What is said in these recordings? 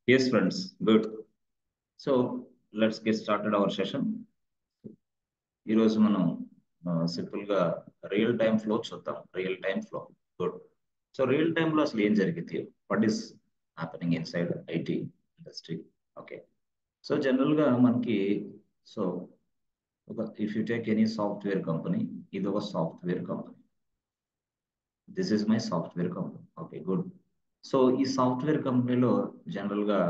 Yes, friends. Good. So let's get started our session. ఈ రోజు మనం సింపుల్ గా రియల్ టైమ్ ఫ్లో చూద్దాం. Real time flow. Good. So real time లో అసలు ఏం జరిగింది? What is happening inside IT industry? Okay. So general గా మనకి so if you take any software company, ఇది ఒక సాఫ్ట్వేర్ కంపెనీ. This is my software company. Okay, good. So ఈ సాఫ్ట్వేర్ కంపెనీలో జనరల్ గా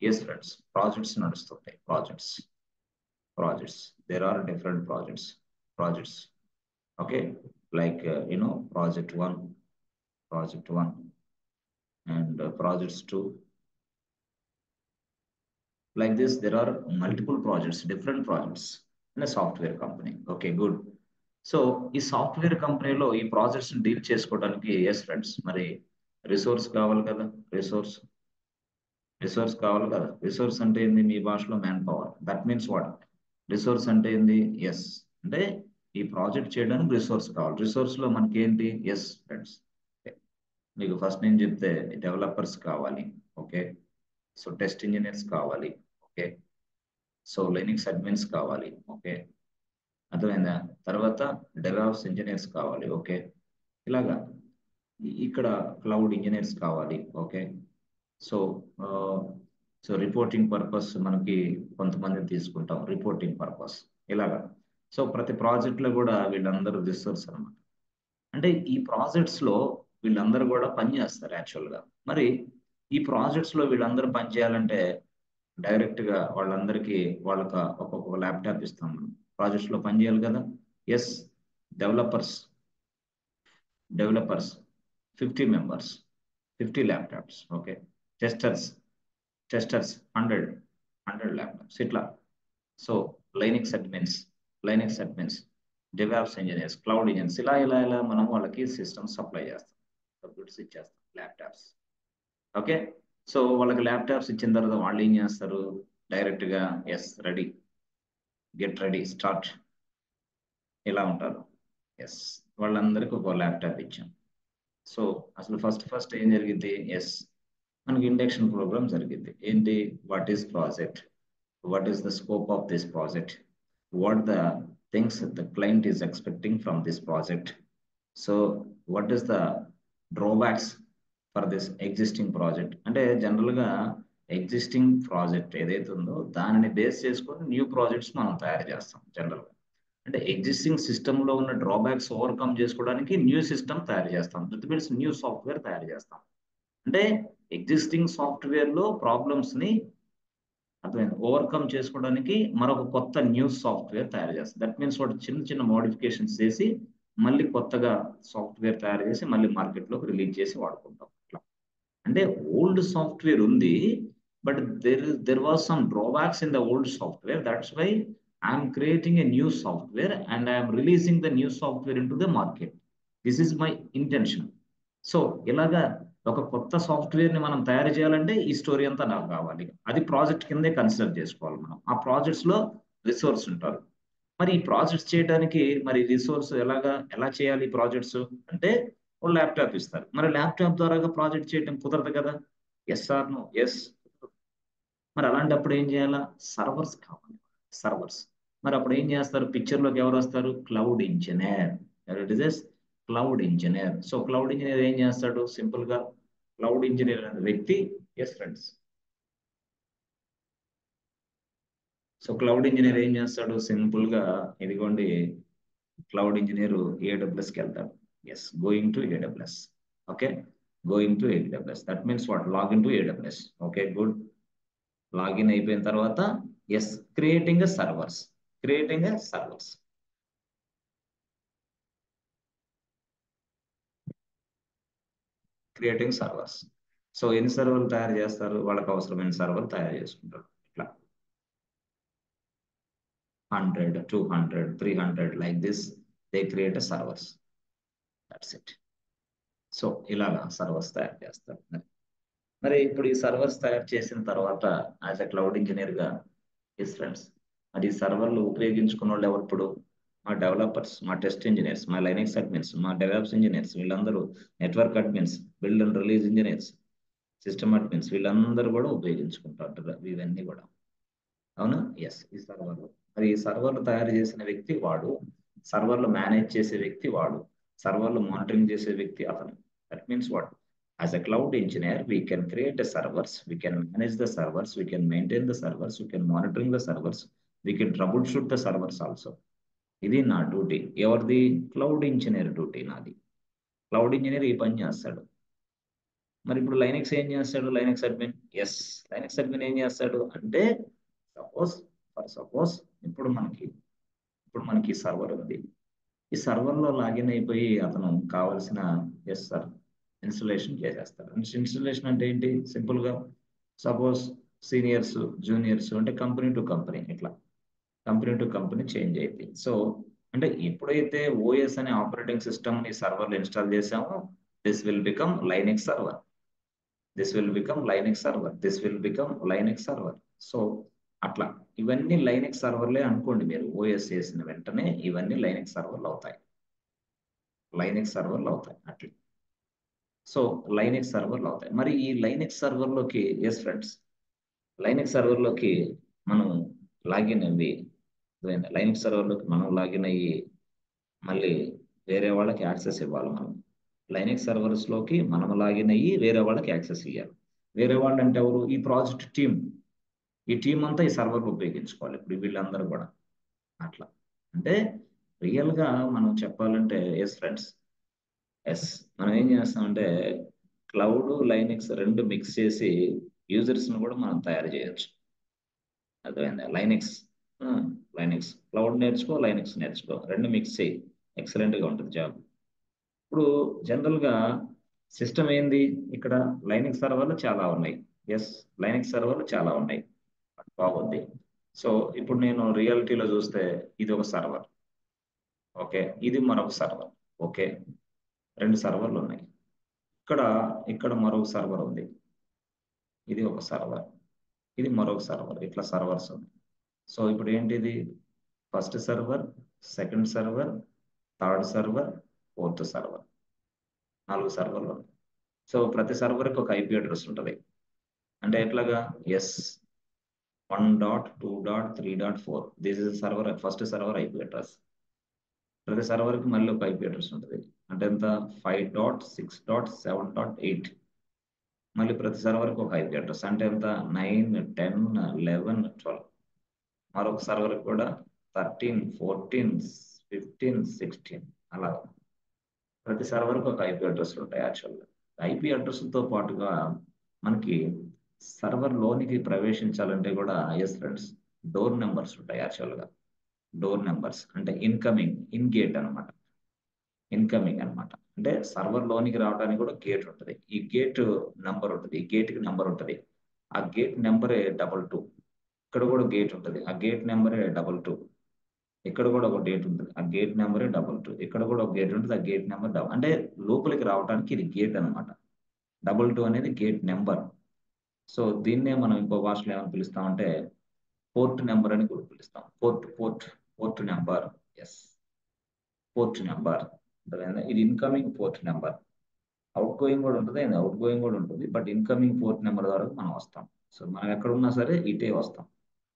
ఎస్ ఫ్రెండ్స్ ప్రాజెక్ట్స్ నడుస్తుంటాయి. Projects. There are different projects. Okay, like project one, and projects two. Like this, there are multiple projects, different projects in a software company. Okay, good. So ఈ software కంపెనీలో ఈ projects deal చేసుకోవడానికి yes friends మరి resource కావాలి కదా. Resource కావాలి కదా. Resource అంటే ఏంది మీ భాషలో? Man power. That means what? Resource అంటే ఏంది? ఎస్ అంటే ఈ ప్రాజెక్ట్ చేయడానికి రిసోర్స్ కావాలి. రిసోర్స్ లో మనకి ఏంటి? ఎస్ ఫ్రెండ్స్, మీకు ఫస్ట్ నేను చెప్తే డెవలపర్స్ కావాలి. ఓకే, సో టెస్ట్ ఇంజనీర్స్ కావాలి. ఓకే, సో లైనిక్స్ అడ్మిన్స్ కావాలి. ఓకే, అర్థమైందా? తర్వాత డెవాప్స్ ఇంజనీర్స్ కావాలి. ఓకే, ఇలాగా ఇక్కడ క్లౌడ్ ఇంజనీర్స్ కావాలి. Okay, so so reporting purpose మనకి కొంతమంది తీసుకుంటాం, రిపోర్టింగ్ పర్పస్ ఇలాగా. సో ప్రతి ప్రాజెక్ట్ లో కూడా వీళ్ళందరూ రిసోర్స్ అనమాట. అంటే ఈ ప్రాజెక్ట్స్ లో వీళ్ళందరూ కూడా పనిచేస్తారు యాక్చువల్ గా. మరి ఈ ప్రాజెక్ట్స్ లో వీళ్ళందరూ పనిచేయాలంటే డైరెక్ట్ గా వాళ్ళందరికీ వాళ్ళకి ఒక్కొక్క ల్యాప్టాప్ ఇస్తాం మనం. ప్రాజెక్ట్స్ లో పనిచేయాలి కదా. Yes, developers 50 members, 50 laptops. Okay, testers 100 laptops ఇట్లా. So Linux admins, DevOps engineers, cloud engineers, ఇలా మనం వాళ్ళకి సిస్టమ్ సప్లై చేస్తాం, గుడ్స్ ఇచ్చేస్తాం, ల్యాప్టాప్స్. ఓకే, సో వాళ్ళకి ల్యాప్టాప్స్ ఇచ్చిన తర్వాత వాళ్ళు ఏం చేస్తారు? డైరెక్ట్ గా yes ready, get ready, start ఇలా ఉంటారు. ఎస్, వాళ్ళందరికీ ఒక ల్యాప్టాప్ ఇచ్చాం. సో అసలు ఫస్ట్ ఏం జరిగింది? ఎస్, మనకి ఇండక్షన్ ప్రోగ్రామ్ జరిగింది. ఏంటి? What is project, what is the scope of this project, what the things the client is expecting from this project, so what is the drawbacks for this existing project. అంటే general గా existing project ఏదైతే ఉందో దానిని base చేసుకొని new projects మనం తయారు చేస్తాం general గా. అంటే ఎగ్జిస్టింగ్ సిస్టమ్ లో ఉన్న డ్రాబ్యాక్స్ ఓవర్కమ్ చేసుకోవడానికి న్యూ సిస్టమ్ తయారు చేస్తాం. దట్ మీన్స్ న్యూ సాఫ్ట్వేర్ తయారు చేస్తాం. అంటే ఎగ్జిస్టింగ్ సాఫ్ట్వేర్ లో ప్రాబ్లమ్స్ ని అర్థమైంది ఓవర్కమ్ చేసుకోవడానికి మరొక కొత్త న్యూ సాఫ్ట్వేర్ తయారు చేస్తాం. దట్ మీన్స్ వాటి చిన్న మోడిఫికేషన్స్ చేసి మళ్ళీ కొత్తగా సాఫ్ట్వేర్ తయారు చేసి మళ్ళీ మార్కెట్లోకి రిలీజ్ చేసి వాడుకుంటాం. అట్లా అంటే ఓల్డ్ సాఫ్ట్వేర్ ఉంది, but there was some drawbacks in the old software. That's why I'm creating a new software and I'm releasing the new software into the market. This is my intention. So ఇలాగా ఒక కొత్త software ని మనం తయారు చేయాలంటే ఈ story అంతా నాకు కావాలి. అది ప్రాజెక్ట్ కిందే కన్సిడర్ చేసుకోవాలి మనం. ఆ ప్రాజెక్ట్స్ లో రిసోర్స్ ఉంటారు. మరి ఈ ప్రాజెక్ట్స్ చేయడానికి మరి రిసోర్స్ ఎలా చేయాలి ఈ ప్రాజెక్ట్స్ అంటే ఒక ల్యాప్టాప్ ఇస్తారు. మరి ల్యాప్టాప్ ద్వారా ప్రాజెక్ట్ చేయడం కుదరదు కదా. Yes or no? ఎస్. మరి అలాంటప్పుడు ఏం చేయాలా? సర్వర్స్ కావాలి. సర్వర్స్. మరి అప్పుడు ఏం చేస్తారు? పిక్చర్ లోకి ఎవరు వస్తారు? Cloud engineer. It is cloud engineer. So cloud engineer ఏం చేస్తాడు? సింపుల్ గా క్లౌడ్ ఇంజనీర్ అనే వ్యక్తి, yes friends, so cloud engineer ఏం చేస్తాడు? సింపుల్ గా ఇదిగోండి, క్లౌడ్ ఇంజనీర్ ఏడబ్ల్యూఎస్కి వెళ్తాడు. Yes, going to AWS. Okay, going to AWS. That means what? Login to AWS. Okay, good. Login అయిపోయిన తర్వాత ఎస్, క్రియేటింగ్ సర్వర్స్. సో ఎన్ని సర్వర్లు తయారు చేస్తారు? వాళ్ళకి అవసరమైన సర్వర్లు తయారు చేసుకుంటారు. ఇట్లా 100, 200, 300 like this they create servers. That's it. So ఇలాగా సర్వర్స్ తయారు చేస్తారు. మరి ఇప్పుడు ఈ సర్వర్స్ తయారు చేసిన తర్వాత యాజ్ అ క్లౌడ్ ఇంజనీర్ గా ఎస్ ఫ్రెండ్స్, మరి ఈ సర్వర్లు ఉపయోగించుకున్న వాళ్ళు ఎవరు? ఇప్పుడు మా డెవలపర్స్, మా టెస్ట్ ఇంజనీర్స్, మా లైనక్స్ అడ్మిన్స్, మా డెవలప్స్ ఇంజనీర్స్, వీళ్ళందరూ network admins, build and release engineers, system admins వీళ్ళందరూ కూడా ఉపయోగించుకుంటారు ఇవన్నీ కూడా. అవునా? ఎస్, ఈ సర్వర్లు. మరి ఈ సర్వర్లు తయారు చేసిన వ్యక్తి వాడు, సర్వర్లు మేనేజ్ చేసే వ్యక్తి వాడు, సర్వర్లు మానిటరింగ్ చేసే వ్యక్తి అతను. That means what? As a cloud engineer, we can create a servers, we can manage the servers, we can maintain the servers, we can monitoring the servers, we can troubleshoot the servers also. ఇది నా duty. ఎవరిది? Cloud engineer duty నాది. Cloud engineer ఈ పని చేస్తాడు. మరి ఇప్పుడు Linux ఏం చేస్తాడు? Linux admin. Yes, Linux admin ఏం చేస్తాడు అంటే, సపోజ్ సపోజ్ ఇప్పుడు మనకి సర్వర్ ఉంది. ఈ సర్వర్లో లాగిన్ అయిపోయి అతను కావాల్సిన ఎస్ సార్ ఇన్స్టలేషన్ చేసేస్తారు. ఇన్స్టలేషన్ అంటే ఏంటి? సింపుల్ గా సపోజ్ సీనియర్స్ జూనియర్స్ అంటే కంపెనీ టు కంపెనీ, ఇట్లా కంపెనీ టు కంపెనీ చేంజ్ అయింది. సో అంటే ఎప్పుడైతే ఓఎస్ అనే ఆపరేటింగ్ సిస్టమ్ ని సర్వర్లో ఇన్స్టాల్ చేసామో, this will become Linux server, this will become Linux server, this will become Linux server. So అట్లా ఇవన్నీ లైనక్స్ సర్వర్లే అనుకోండి. మీరు ఓఎస్ చేసిన వెంటనే ఇవన్నీ లైనక్స్ సర్వర్లు అవుతాయి, లైనక్స్ సర్వర్లు అవుతాయి అట్లా. సో లైనక్స్ సర్వర్లు అవుతాయి. మరి ఈ లైనక్స్ సర్వర్లోకి, ఎస్ ఫ్రెండ్స్, లైనక్స్ సర్వర్లోకి మనం లాగిన్ అయ్యి, లైనక్స్ సర్వర్లోకి మనం లాగిన్ అయ్యి మళ్ళీ వేరే వాళ్ళకి యాక్సెస్ ఇవ్వాలి. మనం లైనక్స్ సర్వర్స్ లోకి మనం లాగిన్ అయ్యి వేరే వాళ్ళకి యాక్సెస్ ఇవ్వాలి. వేరే వాళ్ళు అంటే ఎవరు? ఈ ప్రాజెక్ట్ టీం. ఈ టీం అంతా ఈ సర్వర్ ఉపయోగించుకోవాలి ఇప్పుడు వీళ్ళందరూ కూడా. అట్లా అంటే రియల్ గా మనం చెప్పాలంటే, ఎస్ ఫ్రెండ్స్, ఎస్, మనం ఏం చేస్తామంటే క్లౌడ్ లైనక్స్ రెండు మిక్స్ చేసి యూజర్స్ ను కూడా మనం తయారు చేయొచ్చు. అర్థమైందా? లైనక్స్, లైనక్స్ క్లౌడ్ నేర్చుకో, లైనక్స్ నేర్చుకో, రెండు మిక్స్ చేయి, ఎక్సలెంట్ గా ఉంటుంది జాబ్. ఇప్పుడు జనరల్ గా సిస్టమ్ ఏంది ఇక్కడ? లైనక్స్ సర్వర్లు చాలా ఉన్నాయి. ఎస్, లైనక్స్ సర్వర్లు చాలా ఉన్నాయి, బాగుంది. సో ఇప్పుడు నేను రియాలిటీలో చూస్తే ఇది ఒక సర్వర్, ఓకే, ఇది మరొక సర్వర్, ఓకే, రెండు సర్వర్లు ఉన్నాయి. ఇక్కడ ఇక్కడ మరొక సర్వర్ ఉంది, ఇది ఒక సర్వర్, ఇది మరొక సర్వర్, ఇట్లా సర్వర్స్ ఉన్నాయి. సో ఇప్పుడు ఏంటిది? First server, second server, third server, fourth server, 4 సర్వర్లు ఉన్నాయి. సో ప్రతి సర్వర్కి ఒక ఐపీ అడ్రస్ ఉంటుంది. అంటే ఎట్లాగా? Yes, 1.2.3.4, this is server, first server IP address. ప్రతి సర్వర్కి మళ్ళీ ఒక ఐపీ అడ్రస్ ఉంటుంది. అంటే ఎంత? 5.6.7.8. మళ్ళీ ప్రతి సర్వర్కి ఒక ఐపీ అడ్రస్. అంటే ఎంత? 9, 10, 11, 12. మరొక సర్వర్కి కూడా 13, 14, 15, 16 అలా. ప్రతి సర్వర్కి ఒక ఐపీ అడ్రస్ ఉంటాయి. యాక్చువల్గా ఐపీ అడ్రస్తో పాటుగా మనకి సర్వర్ లోనికి ప్రవేశించాలంటే కూడా, ఎస్ ఫ్రెండ్స్, డోర్ నెంబర్స్ ఉంటాయి. యాక్చువల్గా డోర్ నెంబర్స్ అంటే ఇన్కమింగ్, ఇన్ గేట్ అనమాట, ఇన్కమింగ్ అనమాట. అంటే సర్వర్ లోనికి రావడానికి కూడా గేట్ ఉంటుంది. ఈ గేట్ నెంబర్ ఉంటుంది, ఈ గేట్ కి నెంబర్ ఉంటుంది. ఆ గేట్ నెంబరే 22. ఇక్కడ కూడా గేట్ ఉంటుంది, ఆ గేట్ నెంబరే 22. ఇక్కడ కూడా ఒక గేట్ ఉంటుంది, ఆ గేట్ నెంబరే 22. ఇక్కడ కూడా ఒక గేట్ ఉంటుంది, ఆ గేట్ నెంబర్ అంటే లోపలికి రావడానికి ఇది గేట్ అనమాట. 22 అనేది గేట్ నెంబర్. సో దీన్నే మనం ఇంకో భాషలో ఏమని పిలుస్తామంటే పోర్ట్ నెంబర్ అని కూడా పిలుస్తాం. Port number. Yes, port number. ఇది incoming port number. Outgoing కూడా ఉంటుంది, అవుట్ గోయింగ్ కూడా ఉంటుంది, బట్ ఇన్కమింగ్ పోర్ట్ నెంబర్ ద్వారా మనం వస్తాం. సో మనం ఎక్కడున్నా సరే ఇటే వస్తాం.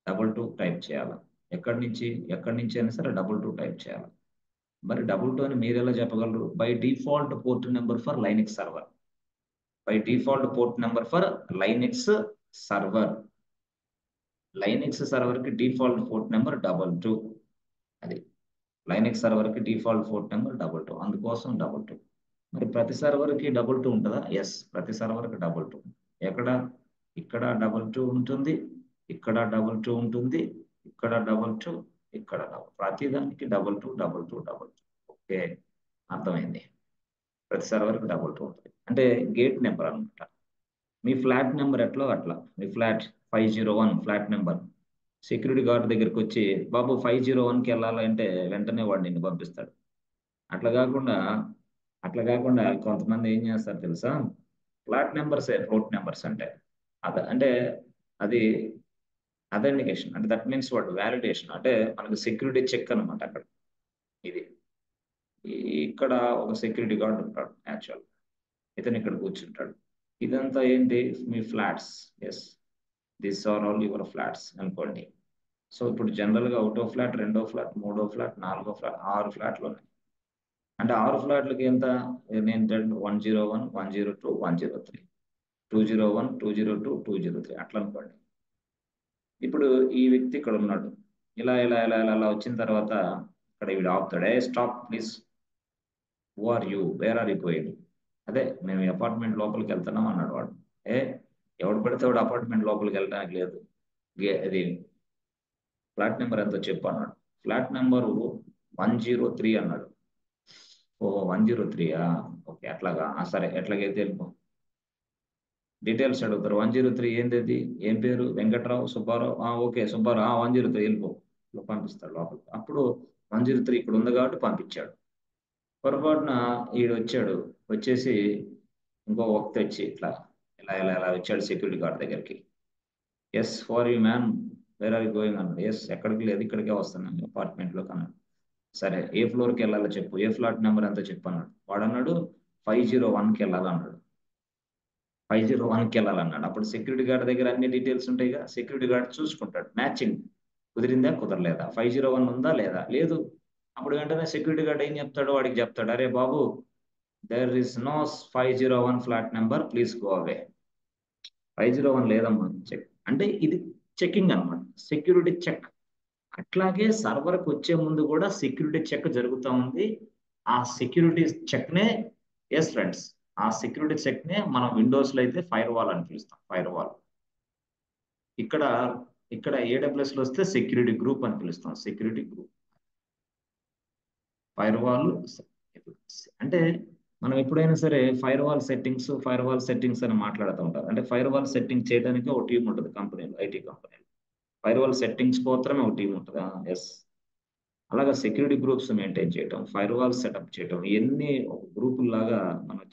22 టైప్ చేయాలి. ఎక్కడి నుంచి అయినా సరే 22 టైప్ చేయాలి. మరి 22 అని మీరు ఎలా చెప్పగలరు? By default port number for Linux server, by default port number for Linux server. Linux server కి డిఫాల్ట్ పోర్ట్ నెంబర్ 22. అది లైనక్స్ సర్వర్ కి డిఫాల్ట్ పోర్ట్ నెంబర్ 22, అందుకోసం 22. మరి ప్రతి సర్వర్ కి 22 ఉంటుందా? ఎస్, ప్రతి సర్వర్ కి 22. ఎక్కడ? ఇక్కడ 22 ఉంటుంది, ఇక్కడ 22 ఉంటుంది, ఇక్కడ 22, ఇక్కడ ప్రతి దానికి 22. ఓకే, అర్థమైంది. ప్రతి సర్వర్ కి 22 ఉంటుంది. అంటే గేట్ నెంబర్ అనమాట. మీ ఫ్లాట్ నెంబర్ ఎట్లో అట్లా. మీ flat 501 flat number. Security guard దగ్గరికి వచ్చి, బాబు 501కి వెళ్ళాలంటే వెంటనే వాడు నిన్ను పంపిస్తాడు. అట్లా కాకుండా కొంతమంది ఏం చేస్తారు తెలుసా? ఫ్లాట్ నెంబర్స్, రోట్ నెంబర్స్ అంటే అంటే అది అథెంటికేషన్, అంటే దట్ మీన్స్ వాట్? వ్యాలిడేషన్. అంటే మనకి సెక్యూరిటీ చెక్ అనమాట అక్కడ. ఇది ఇక్కడ ఒక సెక్యూరిటీ గార్డ్ ఉంటాడు యాక్చువల్, ఇతను ఇక్కడ కూర్చుంటాడు. ఇదంతా ఏంటి మీ flats. Yes, this are all your flats అనుకోండి. సో ఇప్పుడు జనరల్ గా ఒకటో ఫ్లాట్, రెండో ఫ్లాట్, మూడో ఫ్లాట్, నాలుగో ఫ్లాట్, 6 ఫ్లాట్లు ఉన్నాయి. అంటే 6 ఫ్లాట్లకి ఎంత, ఏంటంటే 101, 102, 103, 201, 202, 203 అట్లా అనుకోండి. ఇప్పుడు ఈ వ్యక్తి ఇక్కడ ఉన్నాడు, ఇలా ఇలా ఇలా ఇలా ఇలా వచ్చిన తర్వాత ఇక్కడ వీడు ఆపుతాడు, ఏ stop please, who are you, where are you going. అదే మేము అపార్ట్మెంట్ లోపలికి వెళ్తున్నాం అన్నాడు వాడు. ఏ, ఎవడు పడితే వాడు అపార్ట్మెంట్ లోపలికి వెళ్ళడానికి లేదు, అది ఫ్లాట్ నెంబర్ ఎంతో చెప్పు అన్నాడు. ఫ్లాట్ నెంబరు 103 అన్నాడు. ఓహో 103యా, ఓకే అట్లాగా, సరే ఎట్లాగైతే వెళ్ళిపో. డీటెయిల్స్ అడుగుతారు. 103 ఏంది అది, ఏం పేరు, వెంకట్రావు, సుబ్బారావు, ఓకే సుబ్బారావు, 103 వెళ్ళిపో, పంపిస్తాడు లోపలికి. అప్పుడు 103 ఇక్కడ ఉంది కాబట్టి పంపించాడు. పొరపాటున ఈడు వచ్చాడు, వచ్చేసి ఇంకో వ్యక్తి వచ్చి ఇట్లా ఇలా ఇలా ఇలా వచ్చాడు సెక్యూరిటీ గార్డ్ దగ్గరికి. Yes for you man, where are you going అన్నాడు. ఎస్ ఎక్కడికి లేదు, ఇక్కడికే వస్తున్నాను అపార్ట్మెంట్లో అన్నాడు. సరే ఏ ఫ్లోర్కి వెళ్ళాలో చెప్పు, ఏ ఫ్లాట్ నెంబర్ ఎంతో చెప్పు అన్నాడు. వాడు అన్నాడు 501కి వెళ్ళాలన్నాడు. 501కి వెళ్ళాలన్నాడు. అప్పుడు సెక్యూరిటీ గార్డ్ దగ్గర అన్ని డీటెయిల్స్ ఉంటాయిగా, సెక్యూరిటీ గార్డ్ చూసుకుంటాడు మ్యాచింగ్ కుదిరిందా కుదరలేదా, 501 ఉందా లేదా, లేదు. అప్పుడు వెంటనే సెక్యూరిటీ గార్డ్ ఏం చెప్తాడు, వాడికి చెప్తాడు, అరే బాబు there is no 501 flat number, please go away. 501 లేదమ్మా చెక్ అంటే, ఇది చెకింగ్ అన్నమాట, సెక్యూరిటీ చెక్. అట్లాగే సర్వర్కి వచ్చే ముందు కూడా సెక్యూరిటీ చెక్ జరుగుతూ ఉంది. ఆ సెక్యూరిటీ చెక్ నే, ఎస్ ఫ్రెండ్స్, ఆ సెక్యూరిటీ చెక్ నే మనం విండోస్ లో అయితే ఫైర్ వాల్ అని పిలుస్తాం, ఫైర్ వాల్. ఇక్కడ ఇక్కడ ఏడబ్ల్యూఎస్ లో వస్తే సెక్యూరిటీ గ్రూప్ అని పిలుస్తాం, సెక్యూరిటీ గ్రూప్. ఫైర్ వాల్ అంటే మనం ఎప్పుడైనా సరే ఫైర్ వాల్ సెట్టింగ్స్ అని మాట్లాడుతూ ఉంటారు. అంటే ఫైర్ వాల్ సెట్టింగ్ చేయడానికి ఒక టీం ఉంటుంది కంపెనీలో, ఐటీ కంపెనీలో. ఫైర్ వాల్ సెట్టింగ్స్ మాత్రమే ఒక టీం ఉంటుంది. ఎస్, అలాగా సెక్యూరిటీ గ్రూప్స్ మెయింటైన్ చేయటం, ఫైర్ వాల్ సెటప్ చేయటం, ఇవన్నీ ఒక గ్రూప్ లాగా మనం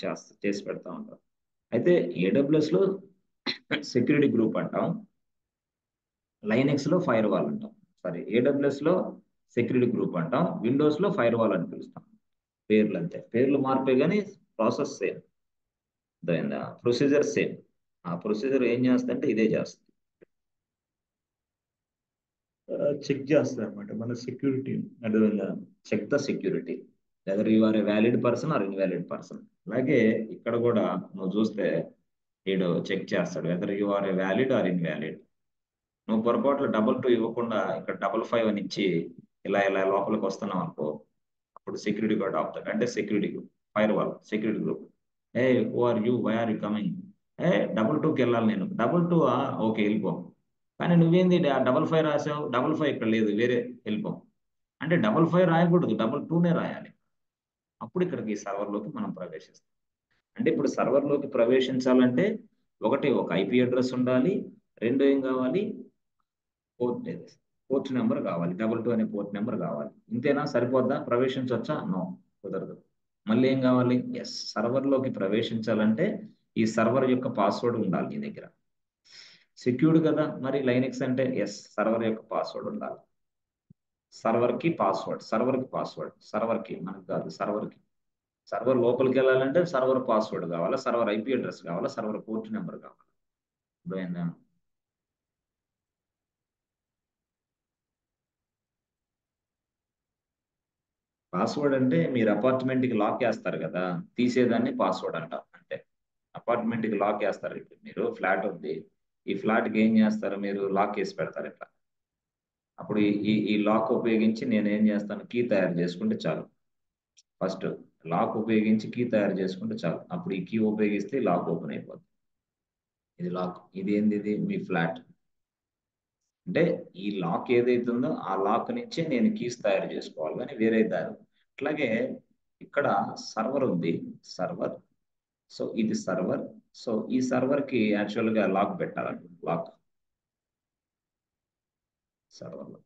చేసి పెడతా ఉంటాం. అయితే ఏడబ్ల్యూఎస్ లో సెక్యూరిటీ గ్రూప్ అంటాం, లైనెక్స్ లో ఫైర్ వాల్ అంటాం. సారీ, ఏడబ్ల్యూఎస్ లో సెక్యూరిటీ గ్రూప్ అంటాం, విండోస్ లో ఫైర్ వాల్ అని పిలుస్తాం. పేర్లు అంతే, పేర్లు మార్పే కానీ ప్రాసెస్ సేమ్, దాని ప్రొసీజర్ సేమ్. ఆ ప్రొసీజర్ ఏం చేస్తుందంటే ఇదే చేస్తుంది, చెక్ చేస్తుంది అనమాట మన సెక్యూరిటీ. అర్థమైందా, check the security whether you are a valid person or invalid person. అలాగే ఇక్కడ కూడా నువ్వు చూస్తే వీడు చెక్ చేస్తాడు whether you are a valid or invalid. నువ్వు పొరపాట్లు 22 ఇవ్వకుండా ఇక్కడ 55 అని ఇచ్చి ఇలా ఇలా లోపలికి వస్తున్నావు అనుకో, అప్పుడు సెక్యూరిటీ గార్డ్ ఆపుతాడు. అంటే security group, firewall security group. ఏ who are you, why are you coming, ఏ 22కి వెళ్ళాలి నేను, 22 ఓకే వెళ్ళిపో. కానీ నువ్వేంది 55 రాసావు, 55 ఇక్కడ లేదు వేరే, వెళ్ళిపో. అంటే 55 రాయకూడదు, 22నే రాయాలి. అప్పుడు ఇక్కడికి సర్వర్లోకి మనం ప్రవేశిస్తాం. అంటే ఇప్పుడు సర్వర్లోకి ప్రవేశించాలంటే ఒకటి, ఒక ఐపీ అడ్రస్ ఉండాలి, రెండు ఏం కావాలి, పోర్ట్ పోర్ట్ నెంబర్ కావాలి, 22 అనే పోర్ట్ నెంబర్ కావాలి. ఇంతేనా, సరిపోద్దా, ప్రవేశించవచ్చా, నో, కుదరదు. మళ్ళీ ఏం కావాలి, ఎస్, సర్వర్లోకి ప్రవేశించాలంటే ఈ సర్వర్ యొక్క పాస్వర్డ్ ఉండాలి నీ దగ్గర. సెక్యూర్డ్ కదా మరి లైనెక్స్ అంటే, ఎస్, సర్వర్ యొక్క పాస్వర్డ్ ఉండాలి. సర్వర్ కి పాస్వర్డ్, సర్వర్ కి మనకు కాదు, సర్వర్ కి. సర్వర్ లోపలికి వెళ్ళాలంటే సర్వర్ పాస్వర్డ్ కావాలా, సర్వర్ ఐపీ అడ్రస్ కావాలా, సర్వర్ పోర్ట్ నెంబర్ కావాలా. అర్థమైందా? పాస్వర్డ్ అంటే మీరు అపార్ట్మెంట్ కి లాక్ వేస్తారు కదా, తీసేదాన్ని పాస్వర్డ్ అంటారు. అంటే అపార్ట్మెంట్ కి లాక్ వేస్తారు. ఇప్పుడు మీరు ఫ్లాట్ ఉంది, ఈ ఫ్లాట్ కి ఏం చేస్తారు, మీరు లాక్ వేసి పెడతారు ఇట్లా. అప్పుడు ఈ లాక్ ఉపయోగించి నేను ఏం చేస్తాను, కీ తయారు చేసుకుంటే చాలు. ఫస్ట్ లాక్ ఉపయోగించి కీ తయారు చేసుకుంటే చాలు, అప్పుడు ఈ కీ ఉపయోగిస్తే లాక్ ఓపెన్ అయిపోతుంది. ఇది లాక్, ఇది ఏంది, ఇది మీ ఫ్లాట్. అంటే ఈ లాక్ ఏదైతుందో ఆ లాక్ నుంచే నేను కీస్ తయారు చేసుకోవాలి, కానీ వేరే దారి. అట్లాగే ఇక్కడ సర్వర్ ఉంది, సర్వర్. సో ఇది సర్వర్. సో ఈ సర్వర్ కి యాక్చువల్ గా లాక్ పెట్టాలండి, లాక్ సర్వర్ లో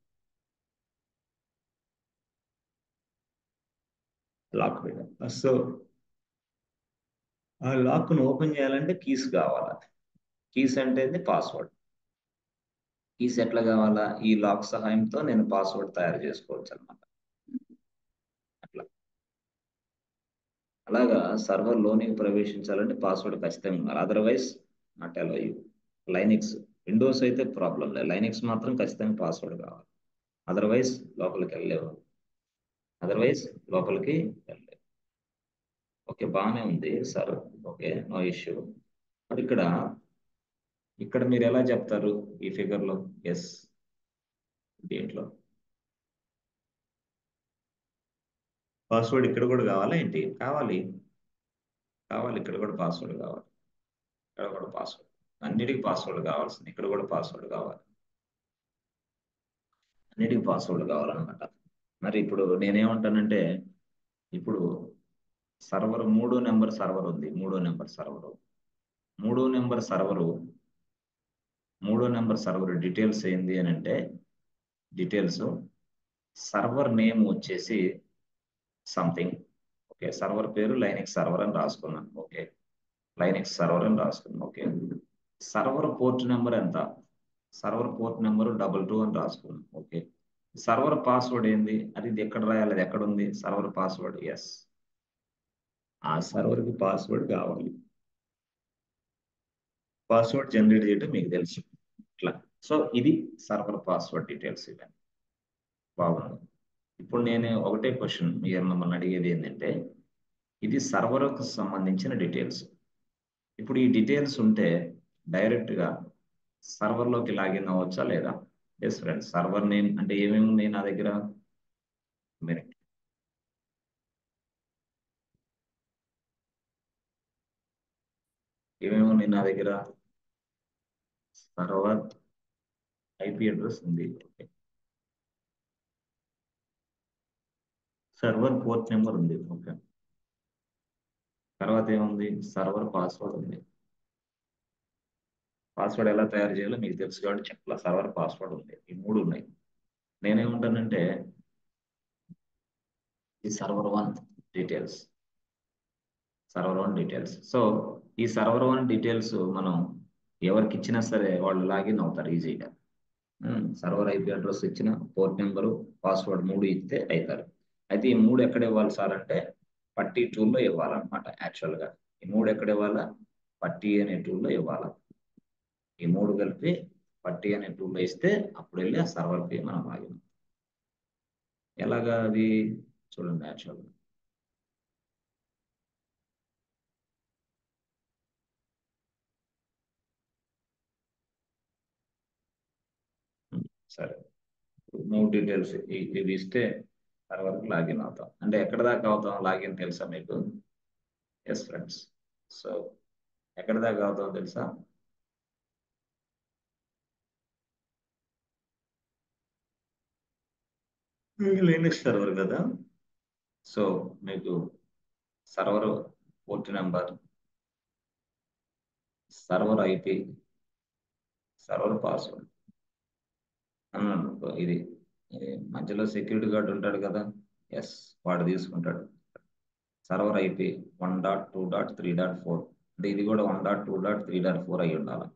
లాక్ పెట్టాలి. సో ఆ లాక్ ను ఓపెన్ చేయాలంటే కీస్ కావాలి. కీస్ అంటే పాస్వర్డ్. కీస్ ఎట్లా కావాలా, ఈ లాక్ సహాయంతో నేను పాస్వర్డ్ తయారు చేసుకోవచ్చు అనమాట. అట్లా అలాగా సర్వర్ లోనికి ప్రవేశించాలంటే పాస్వర్డ్ ఖచ్చితంగా ఉండాలి. Otherwise not allow you. Linux, Windows అయితే ప్రాబ్లం లేదు, లైనిక్స్ మాత్రం ఖచ్చితంగా పాస్వర్డ్ కావాలి. అదర్వైజ్ లోపలికి వెళ్ళలేవు. అదర్వైజ్ లోపలికి వెళ్ళలేవు. ఓకే, బాగానే ఉంది సార్. Okay, no issue. మరి ఇక్కడ ఇక్కడ మీరు ఎలా చెప్తారు ఈ ఫిగర్ లో? ఎస్, దీంట్లో పాస్వర్డ్ ఇక్కడ కూడా కావాలా ఏంటి? కావాలి, కావాలి. ఇక్కడ కూడా పాస్వర్డ్ కావాలి, ఇక్కడ కూడా పాస్వర్డ్. అన్నిటికీ పాస్వర్డ్ కావాల్సింది, ఇక్కడ కూడా పాస్వర్డ్ కావాలి, అన్నిటికీ పాస్వర్డ్ కావాలన్నమాట. మరి ఇప్పుడు నేనేమంటానంటే, ఇప్పుడు సర్వర్ మూడో నెంబర్ సర్వరు మూడో నెంబర్ సర్వర్ డీటెయిల్స్ ఏంది అని అంటే, డీటెయిల్స్ సర్వర్ నేమ్ వచ్చేసి సంథింగ్. ఓకే, సర్వర్ పేరు లైనక్స్ సర్వర్ అని రాసుకున్నాను. ఓకే, లైనక్స్ సర్వర్ అని రాసుకున్నాను. ఓకే, సర్వర్ పోర్ట్ నెంబర్ ఎంత? సర్వర్ పోర్ట్ నెంబర్ 22 అని రాసుకున్నాను. ఓకే, సర్వర్ పాస్వర్డ్ ఏంది? ఇది ఎక్కడ రాయాలి? అది ఎక్కడ ఉంది సర్వర్ పాస్వర్డ్? ఎస్, ఆ సర్వర్ కి పాస్వర్డ్ కావాలి. పాస్వర్డ్ జనరేట్ చేయడం మీకు తెలుసు ఇట్లా. సో ఇది సర్వర్ పాస్వర్డ్ డీటెయిల్స్. ఇవన్నీ బాగుంది. ఇప్పుడు నేను ఒకటే క్వశ్చన్ మీరు మమ్మల్ని అడిగేది ఏంటంటే, ఇది సర్వర్కు సంబంధించిన డీటెయిల్స్. ఇప్పుడు ఈ డీటెయిల్స్ ఉంటే డైరెక్ట్ గా సర్వర్ లోకి లాగిన్ అవ్వచ్చా లేదా? ఎస్ ఫ్రెండ్స్, సర్వర్ నేమ్ అంటే ఏమేమి ఉన్నాయి నా దగ్గర? మినిట్, ఏమేమి ఉన్నాయి నా దగ్గర? సర్వర్ ఐపీ అడ్రస్ ఉంది. ఓకే, సర్వర్ పోర్ట్ నెంబర్ ఉంది. ఓకే, తర్వాత ఏముంది? సర్వర్ పాస్వర్డ్ ఉంది. పాస్వర్డ్ ఎలా తయారు చేయాలో మీకు తెలుసు కాబట్టి చెప్పలా, సర్వర్ పాస్వర్డ్ ఉంది. ఈ మూడు ఉన్నాయి. నేనేమంటానంటే, ఈ details server one details. So ఈ సర్వర్ వన్ డీటెయిల్స్ మనం ఎవరికి ఇచ్చినా సరే వాళ్ళు లాగిన్ అవుతారు ఈజీగా. సర్వర్ ఐపీ అడ్రస్ ఇచ్చిన, పోర్ట్ నెంబరు, పాస్వర్డ్ మూడు ఇస్తే అవుతారు. అయితే ఈ మూడు ఎక్కడ ఇవ్వాలి సార్ అంటే, పట్టీ టూల్లో ఇవ్వాలన్నమాట. యాక్చువల్గా ఈ మూడు ఎక్కడ ఇవ్వాలా? పట్టీ అనే టూల్లో ఇవ్వాలి. ఈ మూడు కలిపి పట్టీ అనే టూల్లో ఇస్తే అప్పుడు వెళ్ళి ఆ సర్వర్కి మనం లాగిన్. ఎలాగా అది చూడండి. యాక్చువల్గా సరే, మూడు డీటెయిల్స్ ఇది ఇస్తే సర్వర్కి లాగిన్ అవుతాం. అంటే ఎక్కడ దాకా అవుతాం లాగిన్ తెలుసా మీకు? Yes friends. సో ఎక్కడ దాకా అవుతాం తెలుసా? లినక్స్ సర్వర్ కదా. సో మీకు server port number, server IP, server password అన్నాడు. ఇది మధ్యలో సెక్యూరిటీ గార్డ్ ఉంటాడు కదా. ఎస్, వాడు తీసుకుంటాడు. సర్వర్ ఐపీ 1.2.3.4, అంటే ఇది కూడా 1.2.3.4 అయి ఉండాలి.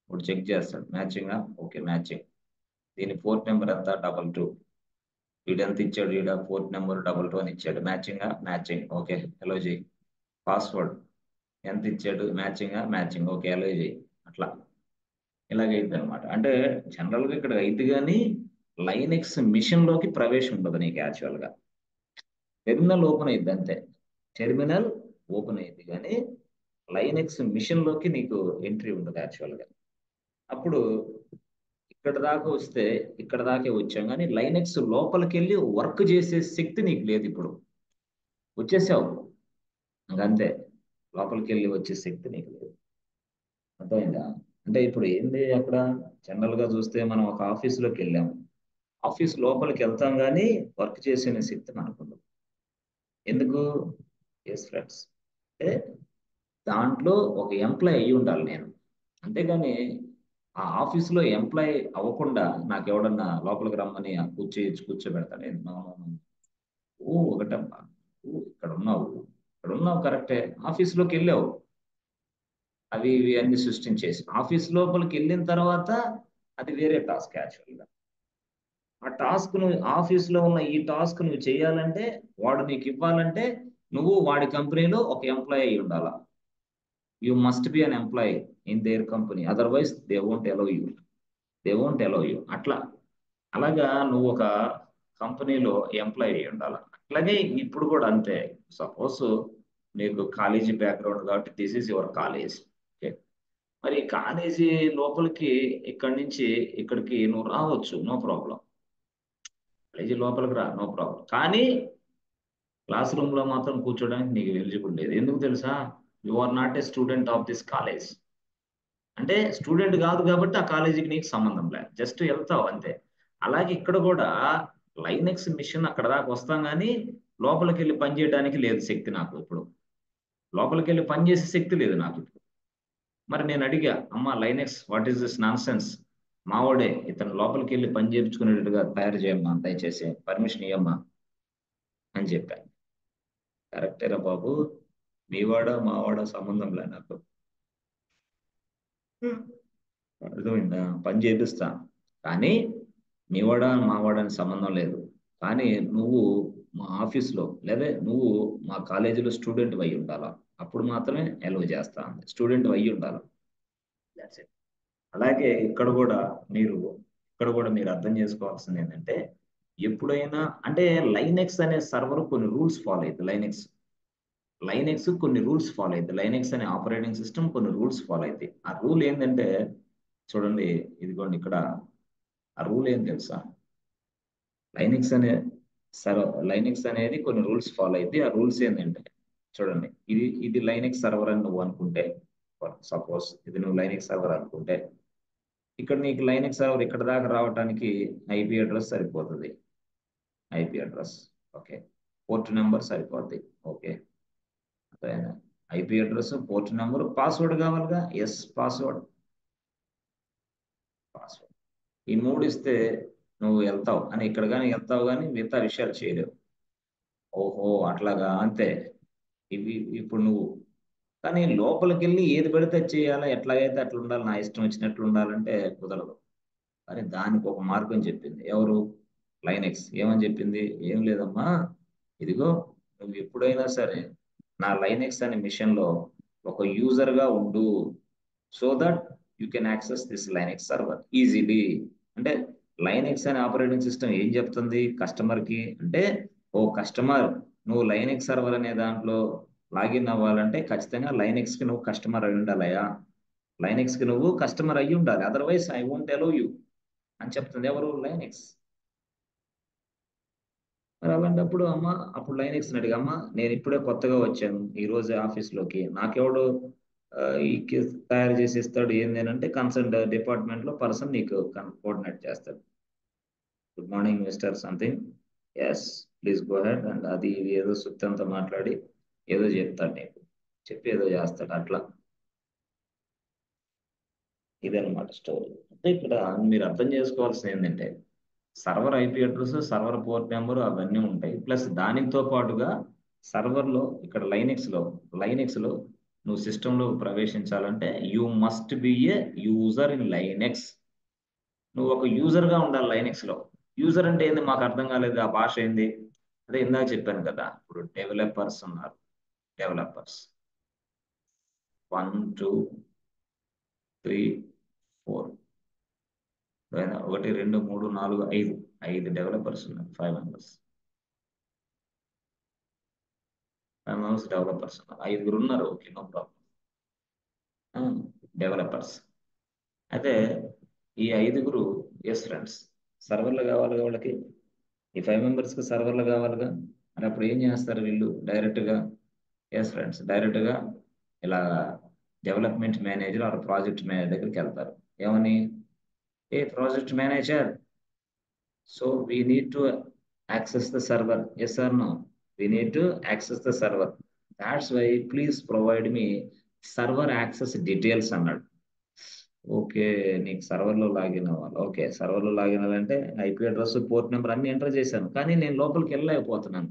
ఇప్పుడు చెక్ చేస్తాడు మ్యాచింగ్. Okay, matching. దీని పోర్ట్ నెంబర్ ఎంత? 22. వీడు ఎంత ఇచ్చాడు? వీడ పోర్ట్ నెంబర్ 22 అని ఇచ్చాడు. మ్యాచింగ్. ఓకే, అలో చేయి. పాస్వర్డ్ ఎంత ఇచ్చాడు? మ్యాచింగ్. ఓకే, అలో చేయి. అట్లా ఇలాగైంది అనమాట. అంటే జనరల్ గా ఇక్కడ అయితే కానీ లైనెక్స్ మిషన్ లోకి ప్రవేశం ఉండదు నీకు. యాక్చువల్ గా టెర్మినల్ ఓపెన్ అయింది అంతే. టెర్మినల్ ఓపెన్ అయింది కానీ లైనెక్స్ మిషన్ లోకి నీకు ఎంట్రీ ఉండదు యాక్చువల్ గా. అప్పుడు ఇక్కడ దాకా వస్తే ఇక్కడ దాకే వచ్చాం కానీ లైనెక్స్ లోపలికి వెళ్ళి వర్క్ చేసే శక్తి నీకు లేదు. ఇప్పుడు వచ్చేసావు ఇంకంతే, లోపలికి వెళ్ళి వచ్చే శక్తి నీకు లేదు. అర్థమైందా? అంటే ఇప్పుడు ఏంది అక్కడ, జనరల్ గా చూస్తే మనం ఒక ఆఫీసులోకి వెళ్ళాం, ఆఫీస్ లోపలికి వెళ్తాం కానీ వర్క్ చేసే శక్తి మనకు ఉండదు. ఎందుకు? ఎస్ ఫ్రెండ్స్, అంటే దాంట్లో ఒక ఎంప్లాయ్ అయ్యి ఉండాలి నేను. అంతేగాని ఆ ఆఫీసులో ఎంప్లాయ్ అవ్వకుండా నాకు ఎవడన్నా లోపలికి రమ్మని కూర్చోబెడతాను నేను. No, no, no. ఓ ఒకటమ్మా, ఇక్కడ ఉన్నావు కరెక్టే. ఆఫీసులోకి వెళ్ళావు, అవి ఇవి అన్ని సృష్టించేసి ఆఫీస్ లోపలికి వెళ్ళిన తర్వాత అది వేరే టాస్క్. యాక్చువల్గా ఆ టాస్క్ నువ్వు ఆఫీస్ లో ఉన్న ఈ టాస్క్ నువ్వు చేయాలంటే, వాడు నీకు ఇవ్వాలంటే నువ్వు వాడి కంపెనీలో ఒక ఎంప్లాయీ అయి ఉండాలా. You must be an employee in there company, otherwise they won't allow you. అట్లా అలాగా నువ్వు ఒక కంపెనీలో ఎంప్లాయీ అయి ఉండాలి. అట్లాగే ఇప్పుడు కూడా అంతే. సపోజ్ నీకు కాలేజీ బ్యాక్గ్రౌండ్ కాబట్టి this is your college. Okay, మరి కాలేజీ లోపలికి ఇక్కడి నుంచి ఇక్కడికి నువ్వు రావచ్చు, నో ప్రాబ్లం. కాలేజీ లోపలికి రా, నో ప్రాబ్లం. కానీ క్లాస్ రూమ్ లో మాత్రం కూర్చోడానికి నీకు ఎలిజిబుల్ లేదు. ఎందుకు తెలుసా? You are not a student of this college. అంటే స్టూడెంట్ కాదు కాబట్టి ఆ కాలేజీకి నీకు సంబంధం లేదు, జస్ట్ వెళ్తావు అంతే. అలాగే ఇక్కడ కూడా లైనెక్స్ మిషన్ అక్కడ దాకా వస్తాం కానీ లోపలికి వెళ్ళి పని చేయడానికి లేదు శక్తి నాకు ఇప్పుడు. లోపలికి వెళ్ళి పని చేసే శక్తి లేదు నాకు ఇప్పుడు. మరి నేను అడిగా, అమ్మా Linux what is this nonsense, మావాడే ఇతను లోపలికి వెళ్ళి పని చేయించుకునేట్టుగా తయారు చేయమ్మా, దయచేసి పర్మిషన్ ఇవ్వమ్మా అని చెప్పాను. కరెక్టేరా బాబు, మీవాడా మావాడా సంబంధం లే నాకు, అర్థమైందా? పని చేపిస్తా కానీ నీవాడా మావాడా అని సంబంధం లేదు. కానీ నువ్వు మా ఆఫీస్లో లేదా నువ్వు మా కాలేజీలో స్టూడెంట్ అయి ఉండాలా, అప్పుడు మాత్రమే ఎలవ్ చేస్తా. స్టూడెంట్ అయి ఉండాలి. That's it. అలాగే ఇక్కడ కూడా మీరు అర్థం చేసుకోవాల్సింది ఏంటంటే, ఎప్పుడైనా అంటే లైనెక్స్ అనే సర్వర్ కొన్ని రూల్స్ ఫాలో అవుతుంది. లైనెక్స్ కొన్ని రూల్స్ ఫాలో అవుతుంది. లైనెక్స్ అనే ఆపరేటింగ్ సిస్టమ్ కొన్ని రూల్స్ ఫాలో అవుతాయి. ఆ రూల్ ఏంటంటే, చూడండి ఇదిగోండి ఇక్కడ, ఆ రూల్ ఏం తెలుసా? లైనెక్స్ అనే లైనెక్స్ అనేది కొన్ని రూల్స్ ఫాలో అయితే ఆ రూల్స్ ఏంటంటే, చూడండి ఇది లైనెక్స్ సర్వర్ అని నువ్వు అనుకుంటే, సపోజ్ ఇది నువ్వు లైనెక్స్ సర్వర్ అనుకుంటే, ఇక్కడ నీకు లైనెక్స్ సర్వర్ ఇక్కడ దాకా రావడానికి ఐపీ అడ్రస్ సరిపోతుంది. IP address okay, port number సరిపోద్ది. Okay, IP address, port number, password కావాలిగా. Yes, password. ఈ మూడు ఇస్తే నువ్వు వెళ్తావు అని, ఇక్కడ కానీ వెళ్తావు కానీ మిగతా విషయాలు చేయలేవు. ఓహో అట్లాగా, అంతే. ఇవి ఇప్పుడు నువ్వు కానీ లోపలికి వెళ్ళి ఏది పడితే అది చేయాలా, ఎట్లాగైతే అట్లా ఉండాలి, నా ఇష్టం వచ్చినట్లు ఉండాలంటే కుదరదు. కానీ దానికి ఒక మార్గం చెప్పింది ఎవరు? లైనెక్స్. ఏమని చెప్పింది? ఏం లేదమ్మా, ఇదిగో నువ్వు ఎప్పుడైనా సరే నా లైనెక్స్ అనే మిషన్ లో ఒక యూజర్ గా ఉండు, so that you can access this Linux server easily. అంటే లైనెక్స్ అనే ఆపరేటింగ్ సిస్టమ్ ఏం చెప్తుంది కస్టమర్ కి అంటే, ఓ కస్టమర్, నువ్వు లైనెక్స్ సర్వర్ అనే దాంట్లో లాగిన్ అవ్వాలంటే ఖచ్చితంగా లైనెక్స్ కి నువ్వు కస్టమర్ అయి ఉండాలయా, లైనెక్స్ కి నువ్వు కస్టమర్ అయ్యి ఉండాలి, otherwise I won't allow you అని చెప్తుంది ఎవరు? లైనెక్స్. మరి అలాంటప్పుడు అమ్మ, అప్పుడు లైనెక్స్ అడిగా, అమ్మ నేను ఇప్పుడే కొత్తగా వచ్చాను ఈ రోజు ఆఫీస్లోకి, నాకెవడు ఈ తయారు చేసి ఇస్తాడు ఏంది అని అంటే, కన్సర్న్ డిపార్ట్మెంట్ లో పర్సన్ నీకు కోఆర్డినేట్ చేస్తాడు. Good morning mister something, yes please go ahead and అది ఇది ఏదో సుత్తంతా మాట్లాడి ఏదో చెప్తాడు నీకు, చెప్పి ఏదో చేస్తాడు అట్లా. ఇదన్నమాట స్టోరీ. అంటే ఇక్కడ మీరు అర్థం చేసుకోవాల్సింది ఏంటంటే, server IP address, server port number అవన్నీ ఉంటాయి. ప్లస్ దానితో పాటుగా సర్వర్ లో ఇక్కడ లైనెక్స్ లో నువ్వు సిస్టమ్ లో ప్రవేశించాలంటే you must be a user in Linux. నువ్వు ఒక యూజర్ గా ఉండాలి లైనెక్స్ లో. యూజర్ అంటే ఏంది మాకు అర్థం కాలేదు, ఆ భాష ఏంది? అదే ఇందాక చెప్పాను కదా, ఇప్పుడు డెవలపర్స్ ఉన్నారు. డెవలపర్స్ 1 2 3 4, 1 2 3 4 5, 5 డెవలపర్స్ ఉన్నారు. 5 మెంబర్స్, 5 మెంబర్స్ డెవలపర్స్ ఉన్నారు. 5 ఉన్నారు, ఓకే నో ప్రాబ్లం. డెవలపర్స్ అయితే ఈ 5 ఎస్ ఫ్రెండ్స్, సర్వర్లు కావాలి వాళ్ళకి. ఈ 5 మెంబర్స్ కి సర్వర్లు కావాలిగా. మరి అప్పుడు ఏం చేస్తారు వీళ్ళు? డైరెక్ట్ గా, ఎస్ ఫ్రెండ్స్, డైరెక్ట్ గా ఇలా development manager or project manager దగ్గరికి వెళ్తారు. ఏమని? ఏ project manager, so we need to access the server. Yes or no? We need to access the server. That's why please provide me server access details అన్నాడు. Okay, నీకు సర్వర్లో login అవ్వాలి. Okay, సర్వర్లో login అవ్వాలంటే IP address, port number అన్ని enter చేశాను, కానీ నేను లోపలికి వెళ్ళలేకపోతున్నాను.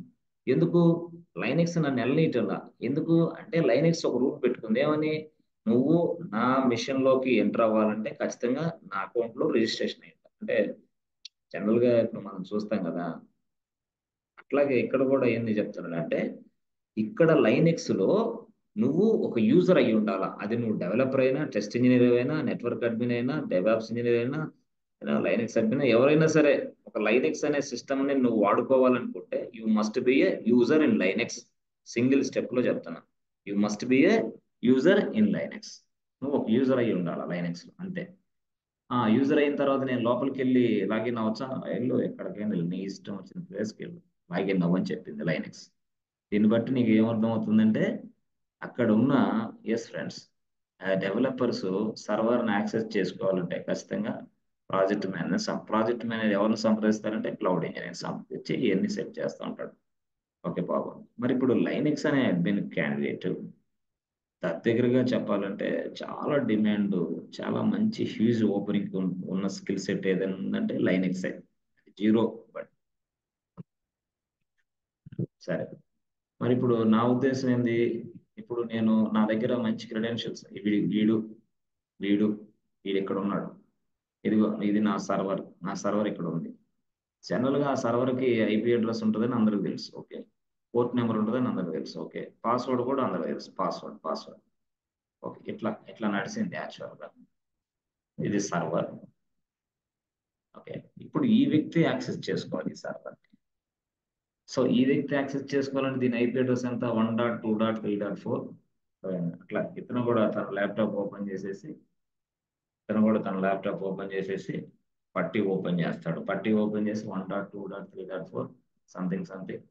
ఎందుకు? లైనెక్స్ నన్ను వెళ్ళనీయటంలా. ఎందుకు అంటే లైనెక్స్ ఒక రూల్ పెట్టుకుంది. ఏమని? నువ్వు నా మిషన్ లోకి ఎంటర్ అవ్వాలంటే ఖచ్చితంగా నా అకౌంట్ లో రిజిస్ట్రేషన్ అయ్యింది. అంటే జనరల్ గా ఇప్పుడు మనం చూస్తాం కదా, అట్లాగే ఇక్కడ కూడా ఏంది చెప్తున్నాడు అంటే, ఇక్కడ లైనెక్స్ లో నువ్వు ఒక యూజర్ అయి ఉండాలా. అది నువ్వు డెవలపర్ అయినా, టెస్ట్ ఇంజనీర్ అయినా, నెట్వర్క్ అడ్మిన్ అయినా, డెవాప్స్ ఇంజనీర్ అయినా, లైనెక్స్ అడ్మిన్ ఎవరైనా సరే, ఒక లైనెక్స్ అనే సిస్టమ్ ని నువ్వు వాడుకోవాలనుకుంటే you must be a user in Linux. Single step లో చెప్తున్నా, you must be a user in Linux. నువ్వు ఒక యూజర్ అయి ఉండాలా లైనెక్స్ లో, అంతే. యూజర్ అయిన తర్వాత నేను లోపలికి వెళ్ళి లాగిన్ అవ్వచ్చా? వెళ్ళు, ఎక్కడికైనా వెళ్ళు, నీ ఇష్టం వచ్చిన ప్లేస్కి వెళ్ళు, లాగిన్ అవ్వని చెప్పింది లైనెక్స్. దీన్ని బట్టి నీకు ఏమర్థం అవుతుందంటే, అక్కడ ఉన్న ఎస్ ఫ్రెండ్స్, డెవలపర్స్ సర్వర్ని యాక్సెస్ చేసుకోవాలంటే ఖచ్చితంగా ప్రాజెక్ట్ మేనేజర్ ఎవరిని సంప్రదిస్తారంటే క్లౌడ్ ఇంజనీర్ సంప్రదించి ఇవన్నీ సెట్ చేస్తూ ఉంటాడు. ఓకే బాబు. మరి ఇప్పుడు లైనెక్స్ అనే అడ్మిన్ క్యాండిడేట్ దగ్గరగా చెప్పాలంటే చాలా డిమాండ్, చాలా మంచి హ్యూజ్ ఓపెనింగ్ ఉన్న స్కిల్ సెట్ ఏదైనా ఉందంటే లైనెక్స్. జీరో బట్ సరే. మరి ఇప్పుడు నా ఉద్దేశం ఏంది, ఇప్పుడు నేను నా దగ్గర మంచి క్రెడెన్షియల్స్, వీడు వీడు వీడు ఇక్కడ ఉన్నాడు, ఇదిగో ఇది నా సర్వర్ ఇక్కడ ఉంది. జనరల్ గా ఆ సర్వర్ కి ఐపీ అడ్రస్ ఉంటుందని అందరికి తెలుసు, ఓకే. పోర్ట్ నెంబర్ ఉంటుందని అందరికి తెలుసు, ఓకే. పాస్వర్డ్ కూడా అందరికి తెలుసు, పాస్వర్డ్ ఓకే. ఇట్లా ఇట్లా నడిచింది యాక్చువల్ గా. ఇది సర్వర్, ఓకే. ఇప్పుడు ఈ వ్యక్తి యాక్సెస్ చేసుకోవాలి ఈ సర్వర్. సో ఈ వ్యక్తి యాక్సెస్ చేసుకోవాలంటే దీని ఐపీ అడ్రస్ ఎంత, 1.2.3.4. అట్లా ఇతను కూడా తన ల్యాప్టాప్ ఓపెన్ చేసేసి పట్టి ఓపెన్ చేస్తాడు. పట్టి ఓపెన్ చేసి 1.2.3.4 సంథింగ్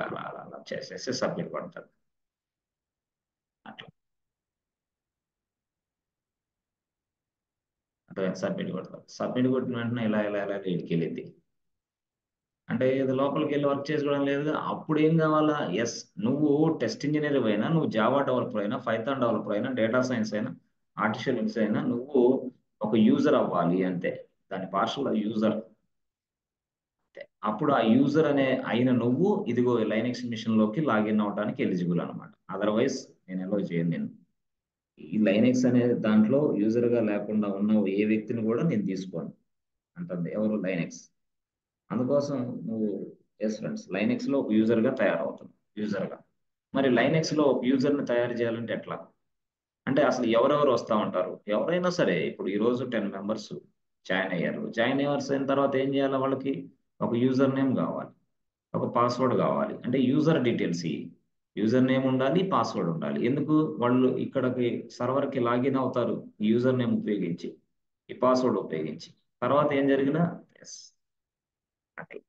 అలా అలా అలా చేసేసి సబ్మిట్ కొడతాడు. అట్లా అంటే సబ్మిట్ కొడతాడు. సబ్మిట్ కొట్టిన వెంటనే ఇలా ఇలా ఇలా ఇటుకి వెళ్ళింది. అంటే ఇది లోపలికి వెళ్ళి వర్క్ చేసుకోవడం లేదు. అప్పుడు ఏం కావాలా? ఎస్, నువ్వు టెస్ట్ ఇంజనీర్ అయినా, నువ్వు జావా డెవలపర్ అయినా, పైథాన్ డెవలపర్ అయినా, డేటా సైన్స్ అయినా, ఆర్టిఫిషియల్ ఇంటెలిజెన్స్ అయినా, నువ్వు ఒక యూజర్ అవ్వాలి అంతే. దాని భాషలో యూజర్ అంతే. అప్పుడు ఆ యూజర్ అయిన నువ్వు ఇదిగో లైనెక్స్ మిషన్ లోకి లాగిన్ అవడానికి ఎలిజిబుల్ అనమాట. అదర్వైజ్ నేను ఎలా చేయను. నేను ఈ లైనెక్స్ అనే దాంట్లో యూజర్ గా లేకుండా ఉన్న ఏ వ్యక్తిని కూడా నేను తీసుకోను అంటుంది ఎవరు, లైనెక్స్. అందుకోసం నువ్వు ఎస్ ఫ్రెండ్స్, లైనెక్స్ లో ఒక యూజర్ గా తయారవుతున్నావు, యూజర్ గా. మరి లైనెక్స్ లో ఒక యూజర్ ని తయారు చేయాలంటే ఎట్లా? అంటే అసలు ఎవరెవరు వస్తా ఉంటారు? ఎవరైనా సరే, ఇప్పుడు ఈ రోజు 10 మెంబర్స్ జాయిన్ అయ్యారు. జాయిన్ అయ్యారు అయిన తర్వాత ఏం చేయాలి? వాళ్ళకి ఒక యూజర్ నేమ్ కావాలి, ఒక పాస్వర్డ్ కావాలి. అంటే యూజర్ డీటెయిల్స్, యూజర్ నేమ్ ఉండాలి, పాస్వర్డ్ ఉండాలి. ఎందుకు? వాళ్ళు ఇక్కడికి సర్వర్ కి లాగిన్ అవుతారు ఈ యూజర్ నేమ్ ఉపయోగించి, ఈ పాస్వర్డ్ ఉపయోగించి. తర్వాత ఏం జరిగినా ఎస్, అట్లా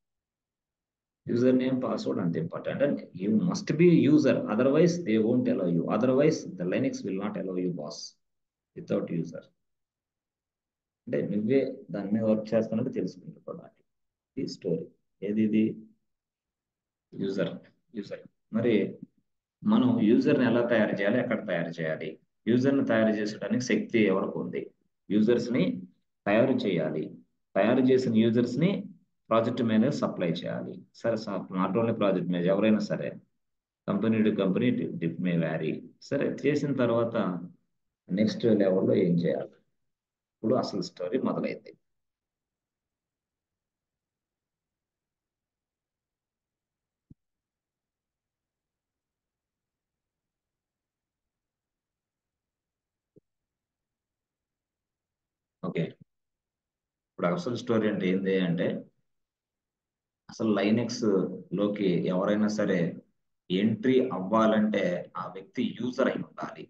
యూజర్ నేమ్ పాస్వర్డ్ అంత important. And you must B user, otherwise they won't allow you. Otherwise the Linux will not allow you boss without user. అంటే నువ్వే దాని మీద వర్క్ చేస్తున్నట్టు తెలుసుకుంటుకోవడానికి. ఈ స్టోరీ ఏది, ఇది యూజర్. యూజర్ మరి మనం యూజర్ని ఎలా తయారు చేయాలి, ఎక్కడ తయారు చేయాలి? యూజర్ని తయారు చేసడానికి శక్తి ఎవరికి ఉంది? యూజర్స్ ని తయారు చేయాలి. తయారు చేసిన యూజర్స్ ని ప్రాజెక్ట్ మేనేజర్ సప్లై చేయాలి. సరే, నాట్ ఓన్లీ ప్రాజెక్ట్ మేనేజర్, ఎవరైనా సరే, కంపెనీ టు కంపెనీ డిప్ మే వ్యారీ. సరే, చేసిన తర్వాత నెక్స్ట్ లెవెల్లో ఏం చేయాలి? ఇప్పుడు అసలు స్టోరీ మొదలైంది. ఓకే, ఇప్పుడు అసలు స్టోరీ అంటే ఏంటి అంటే, అసలు లైనెక్స్ లోకి ఎవరైనా సరే ఎంట్రీ అవ్వాలంటే ఆ వ్యక్తి యూజర్ అయి ఉండాలి.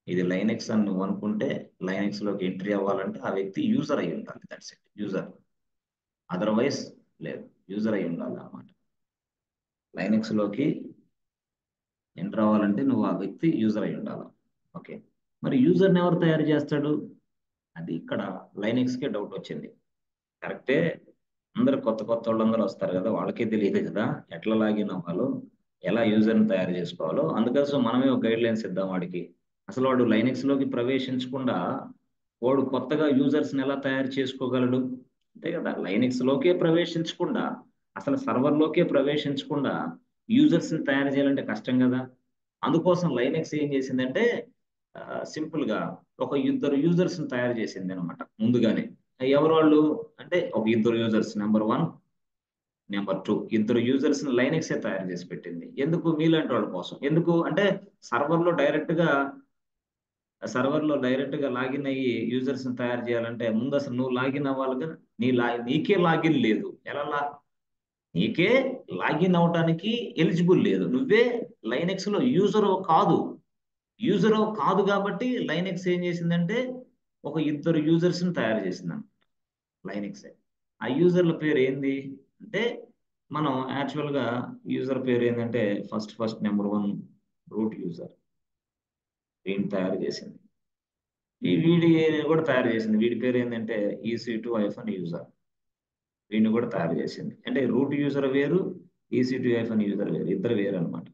ఇది లైనెక్స్ అని నువ్వు అనుకుంటే, లైనెక్స్ లోకి ఎంట్రీ అవ్వాలంటే ఆ వ్యక్తి యూజర్ అయి ఉండాలి. That's it, user. అదర్వైజ్ లేదు, యూజర్ అయి ఉండాలి అన్నమాట. లైనెక్స్ లోకి ఎంటర్ అవ్వాలంటే నువ్వు ఆ వ్యక్తి యూజర్ అయి ఉండాలి. ఓకే, మరి యూజర్ని ఎవరు తయారు చేస్తాడు? అది ఇక్కడ లైనెక్స్ కే డౌట్ వచ్చింది. కరెక్టే, అందరు కొత్త కొత్త వాళ్ళందరూ వస్తారు కదా, వాళ్ళకే తెలియదు కదా ఎట్లా లాగిన్ అవ్వాలో, ఎలా యూజర్ని తయారు చేసుకోవాలో. అందుకోసం మనమే ఒక గైడ్ లైన్స్ ఇద్దాం వాడికి. అసలు వాడు లైనెక్స్ లోకి ప్రవేశించకుండా వాడు కొత్తగా యూజర్స్ ని ఎలా తయారు చేసుకోగలడు? అంతే కదా, లైనెక్స్ లోకే ప్రవేశించకుండా, అసలు సర్వర్ లోకే ప్రవేశించకుండా యూజర్స్ ని తయారు చేయాలంటే కష్టం కదా. అందుకోసం లైనెక్స్ ఏం చేసిందంటే సింపుల్ గా ఒక ఇద్దరు యూజర్స్ ని తయారు చేసింది అనమాట ముందుగానే. ఎవరు వాళ్ళు అంటే, ఒక ఇద్దరు యూజర్స్, నెంబర్ 1, నెంబర్ 2, ఇద్దరు యూజర్స్ ని లైనెక్సే తయారు చేసి పెట్టింది. ఎందుకు? మీలాంటి వాళ్ళ కోసం. ఎందుకు అంటే సర్వర్లో డైరెక్ట్ గా లాగిన్ అయ్యి యూజర్స్ ని తయారు చేయాలంటే ముందు అసలు నువ్వు లాగిన్ అవ్వాలిగా. నీకే లాగిన్ లేదు. నీకే లాగిన్ అవడానికి ఎలిజిబుల్ లేదు. నువ్వే లైనెక్స్ లో యూజర్ కాదు కాబట్టి లైనెక్స్ ఏం చేసిందంటే ఒక ఇద్దరు యూజర్స్ ని తయారు చేసింది లైనెక్స్. ఆ యూజర్ల పేరు ఏంది అంటే మనం యాక్చువల్ గా యూజర్ పేరు ఏంటంటే ఫస్ట్ నెంబర్ 1 రూట్ యూజర్. వీడిని తయారు చేసింది. వీడి కూడా తయారు చేసింది. వీడి పేరు ఏంటంటే EC2-యూజర్. వీడిని కూడా తయారు చేసింది. అంటే రూట్ యూజర్ వేరు, EC2-యూజర్ వేరు, ఇద్దరు వేరు అనమాట.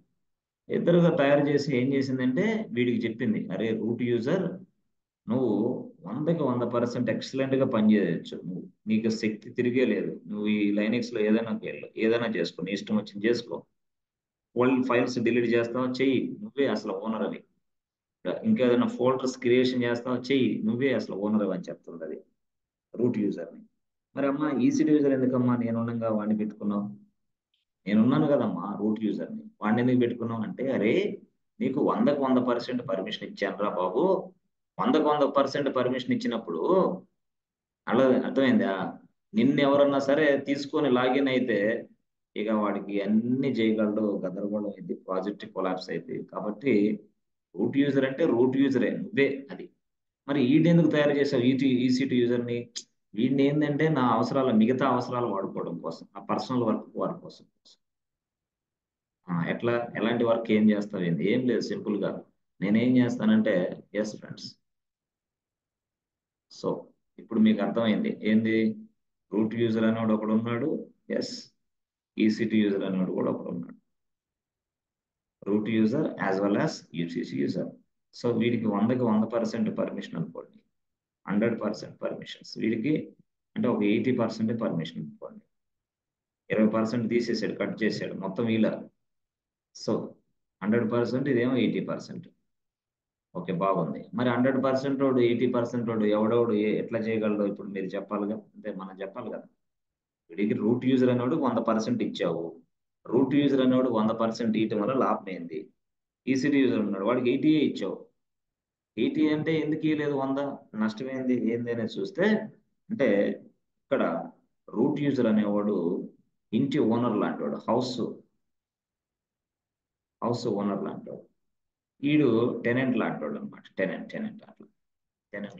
ఇద్దరుగా తయారు చేసి ఏం చేసిందంటే వీడికి చెప్పింది, అరే రూట్ యూజర్ నువ్వు 100% ఎక్సలెంట్ గా పనిచేయచ్చు. నీకు శక్తి తిరిగే లేదు. నువ్వు ఈ లైనెక్స్ లో ఏదైనా చేసుకో, నీ ఇష్టం వచ్చింది చేసుకో. ఓల్డ్ ఫైల్స్ డిలీట్ చేస్తావా చెయ్యి, నువ్వే అసలు ఓనర్ అని. ఇంకేదైనా ఫోల్డర్స్ క్రియేషన్ చేస్తావా చెయ్యి, నువ్వే అసలు ఓనర్ అని చెప్తుంది అది రూట్ యూజర్ని. మరి అమ్మా EC2 యూజర్ ఎందుకమ్మా నేనుండగా వాడిని పెట్టుకున్నావు? నేనున్నాను కదమ్మా రూట్ యూజర్ని, వాడిని ఎందుకు పెట్టుకున్నావు అంటే, అరే నీకు 100% పర్మిషన్ ఇచ్చాను రా బాబు. 100% పర్మిషన్ ఇచ్చినప్పుడు అలా అర్థమైందా? నిన్ను ఎవరన్నా సరే తీసుకొని లాగిన్ అయితే ఇక వాడికి అన్ని చేయగలడు, గందరగోళం అయింది, ప్రాజెక్ట్ కొలాప్స్ అయింది. కాబట్టి రూట్ యూజర్ అంటే రూట్ యూజరే, నువ్వే అది. మరి వీడిని ఎందుకు తయారు చేసావు EC2 యూజర్ని? వీడిని ఏంటంటే నా మిగతా అవసరాలు వాడుకోవడం కోసం, ఆ పర్సనల్ వర్క్ వాడి కోసం. ఎలాంటి వర్క్ ఏం చేస్తావు ఏంది? ఏం లేదు, సింపుల్ గా నేనేం చేస్తానంటే, ఎస్ ఫ్రెండ్స్. సో ఇప్పుడు మీకు అర్థమైంది ఏంది? రూట్ యూజర్ అనేవాడు ఒకడు ఉన్నాడు, ఎస్ EC2 యూజర్ అనేవాడు కూడా ఒకడు ఉన్నాడు. Root user as well as EC2 user. So వీడికి 100% పర్మిషన్ అనుకోండి, 100% పర్మిషన్స్. వీడికి అంటే ఒక 80% పర్మిషన్ అనుకోండి. 20% తీసేసాడు, కట్ చేశాడు, మొత్తం వీళ్ళ. సో 100%, ఇదేమో 80%. ఓకే, బాగుంది. మరి 100% వాడు 80% వాడు ఎవడెవడు ఎట్లా చేయగలడో ఇప్పుడు మీరు చెప్పాలిగా, అంటే మనం చెప్పాలి కదా. వీడికి రూట్ యూజర్ అనేవాడు 100% ఇచ్చావు. రూట్ యూజర్ అనేవాడు 100% ఇవ్వటం వల్ల లాభం ఏంది? EC2 యూజర్ ఉన్నాడు, వాడికి 80 ఇచ్చావు. 80 అంటే ఎందుకు ఇవ్వలేదు 100? నష్టం ఏంది అనేది చూస్తే, అంటే ఇక్కడ రూట్ యూజర్ అనేవాడు ఇంటి ఓనర్ లాంటివాడు, హౌస్ ఓనర్ లాంటివాడు. వీడు టెనెంట్ లాంటివాడు అనమాట. టెనెంట్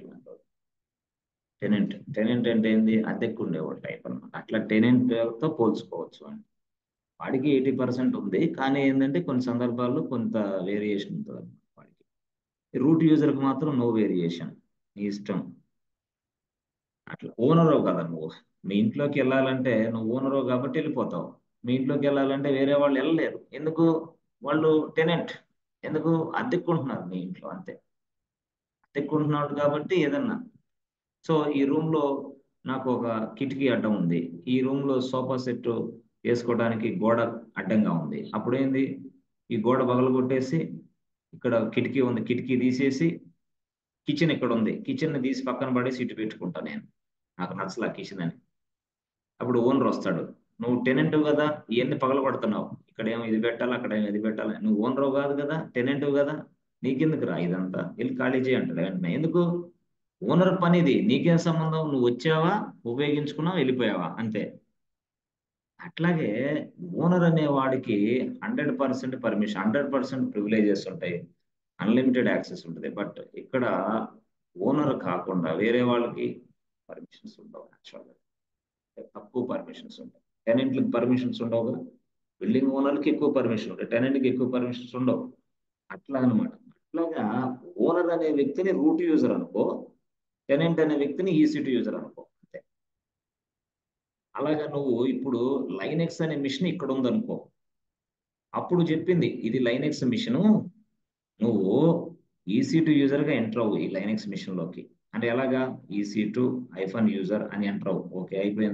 లాంటివాడు. టెనెంట్ అంటే ఏంది? అద్దెకు ఉండేవాడు టైప్ అనమాట. అట్లా టెనెంట్ తో పోల్చుకోవచ్చు అని. వాడికి 80% ఉంది, కానీ ఏంటంటే కొన్ని సందర్భాల్లో కొంత వేరియేషన్ ఉంటుంది అనమాట వాడికి. రూట్ యూజర్కి మాత్రం నో వేరియేషన్, నీ ఇష్టం. అట్లా ఓనరో కదా నువ్వు. మీ ఇంట్లోకి వెళ్ళాలంటే నువ్వు ఓనరో కాబట్టి వెళ్ళిపోతావు. మీ ఇంట్లోకి వెళ్ళాలంటే వేరే వాళ్ళు వెళ్ళలేరు. ఎందుకు? వాళ్ళు టెనెంట్. ఎందుకు? అద్దెక్కుంటున్నారు మీ ఇంట్లో, అంతే. అద్దెక్కుంటున్నాడు కాబట్టి ఏదన్నా. సో ఈ రూమ్ లో నాకు ఒక కిటికీ అడ్డం ఉంది. ఈ రూమ్ లో సోఫా సెట్ వేసుకోవడానికి గోడ అడ్డంగా ఉంది. అప్పుడేంది? ఈ గోడ పగలగొట్టేసి ఇక్కడ కిటికీ ఉంది, కిటికీ తీసేసి కిచెన్ ఇక్కడ ఉంది, కిచెన్ ని తీసి పక్కన పడేసి ఇటు పెట్టుకుంటా నేను. నాకు నచ్చలా కిచెన్ అని. అప్పుడు ఓనర్ వస్తాడు, నువ్వు టెనెంట్ కదా, ఇవన్నీ పగల కొడుతున్నావు, ఇక్కడేమో ఇది పెట్టాలి, అక్కడేమో ఇది పెట్టాలి, నువ్వు ఓనర్ కాదు కదా, టెనెంట్ కదా, నీకెందుకు రా ఇదంతా, వెళ్ళి ఖాళీ చేయి అంటాడు వెంటనే. ఎందుకు? ఓనర్ పనిది, నీకేం సంబంధం? నువ్వు వచ్చావా, ఉపయోగించుకున్నావు, వెళ్ళిపోయావా, అంతే. అట్లాగే ఓనర్ అనే వాడికి 100% పర్మిషన్, 100% ప్రివిలేజెస్ ఉంటాయి, అన్లిమిటెడ్ యాక్సెస్ ఉంటుంది. బట్ ఇక్కడ ఓనర్ కాకుండా వేరే వాళ్ళకి పర్మిషన్స్ ఉండవు. యాక్చువల్గా తక్కువ పర్మిషన్స్ ఉంటాయి. టెనెంట్లకు పర్మిషన్స్ ఉండవు కదా. బిల్డింగ్ ఓనర్కి ఎక్కువ పర్మిషన్ ఉంటాయి, టెనెంట్కి ఎక్కువ పర్మిషన్స్ ఉండవు. అట్లా అనమాట. అట్లాగా ఓనర్ అనే వ్యక్తిని రూట్ యూజర్ అనుకో, టెనెంట్ అనే వ్యక్తిని EC2 యూజర్ అనుకో, అంతే. అలాగా నువ్వు ఇప్పుడు లైనెక్స్ అనే మిషన్ ఇక్కడ ఉందనుకో, అప్పుడు చెప్పింది ఇది లైనెక్స్ మిషను, నువ్వు EC2 యూజర్ గా ఎంటర్ అవ్వు ఈ లైనెక్స్ మిషన్ లోకి. అంటే ఎలాగా? EC2-యూజర్ అని ఎంటర్ అవ్వు. ఓకే, అయిపోయిన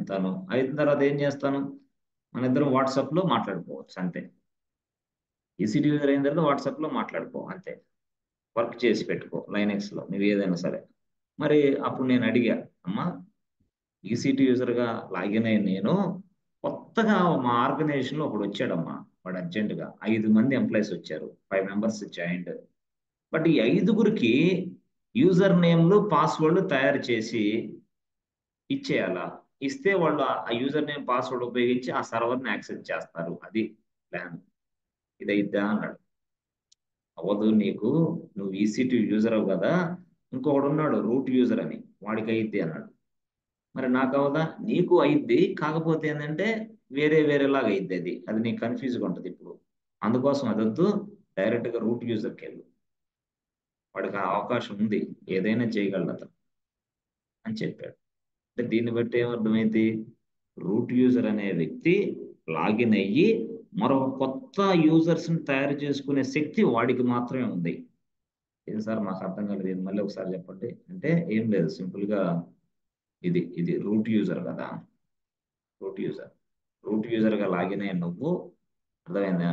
అయిన తర్వాత ఏం చేస్తాను? మన ఇద్దరం వాట్సాప్ లో మాట్లాడుకోవచ్చు, అంతే. EC2 యూజర్ అయిన తర్వాత వాట్సాప్ లో మాట్లాడుకో, అంతే. వర్క్ చేసి పెట్టుకో లైనెక్స్ లో నువ్వు ఏదైనా సరే. మరి అప్పుడు నేను అడిగా, అమ్మా EC2 యూజర్ గా లాగిన్ అయిన నేను కొత్తగా మా ఆర్గనైజేషన్ లో ఒకడు వచ్చాడమ్మా. వాడు అర్జెంటుగా 5 మంది ఎంప్లాయీస్ వచ్చారు, 5 మెంబర్స్ జాయింట్. బట్ ఈ 5గురికి యూజర్ నేమ్లు పాస్వర్డ్లు తయారు చేసి ఇచ్చేయాలా. ఇస్తే వాళ్ళు ఆ యూజర్ నేమ్ పాస్వర్డ్ ఉపయోగించి ఆ సర్వర్ని యాక్సెస్ చేస్తారు. అది ప్లాన్. ఇదైద్దా అన్నాడు. అవ్వదు నీకు, నువ్వు EC2 యూజర్ అవు కదా, ఇంకొకడు ఉన్నాడు రూట్ యూజర్ అని, వాడికి అయిద్ది అన్నాడు. మరి నాకు అవదా? నీకు అయిద్ది, కాకపోతే ఏంటంటే వేరే వేరేలాగా అయిద్ది. అది నీకు కన్ఫ్యూజ్గా ఉంటుంది ఇప్పుడు. అందుకోసం అదొద్దు, డైరెక్ట్గా రూట్ యూజర్కి వెళ్ళు, వాడికి ఆ అవకాశం ఉంది, ఏదైనా చేయగలడు అతను అని చెప్పాడు. అంటే దీన్ని బట్టి ఏమర్థమైంది? రూట్ యూజర్ అనే వ్యక్తి లాగిన్ అయ్యి మరొక కొత్త యూజర్స్ని తయారు చేసుకునే శక్తి వాడికి మాత్రమే ఉంది. ఏం సార్ మాకు అర్థం కాలేదు, ఇది మళ్ళీ ఒకసారి చెప్పండి అంటే, ఏం లేదు, సింపుల్గా ఇది ఇది రూట్ యూజర్ కదా. రూట్ యూజర్గా లాగిన్ అయిన నువ్వు, అర్థమైందా?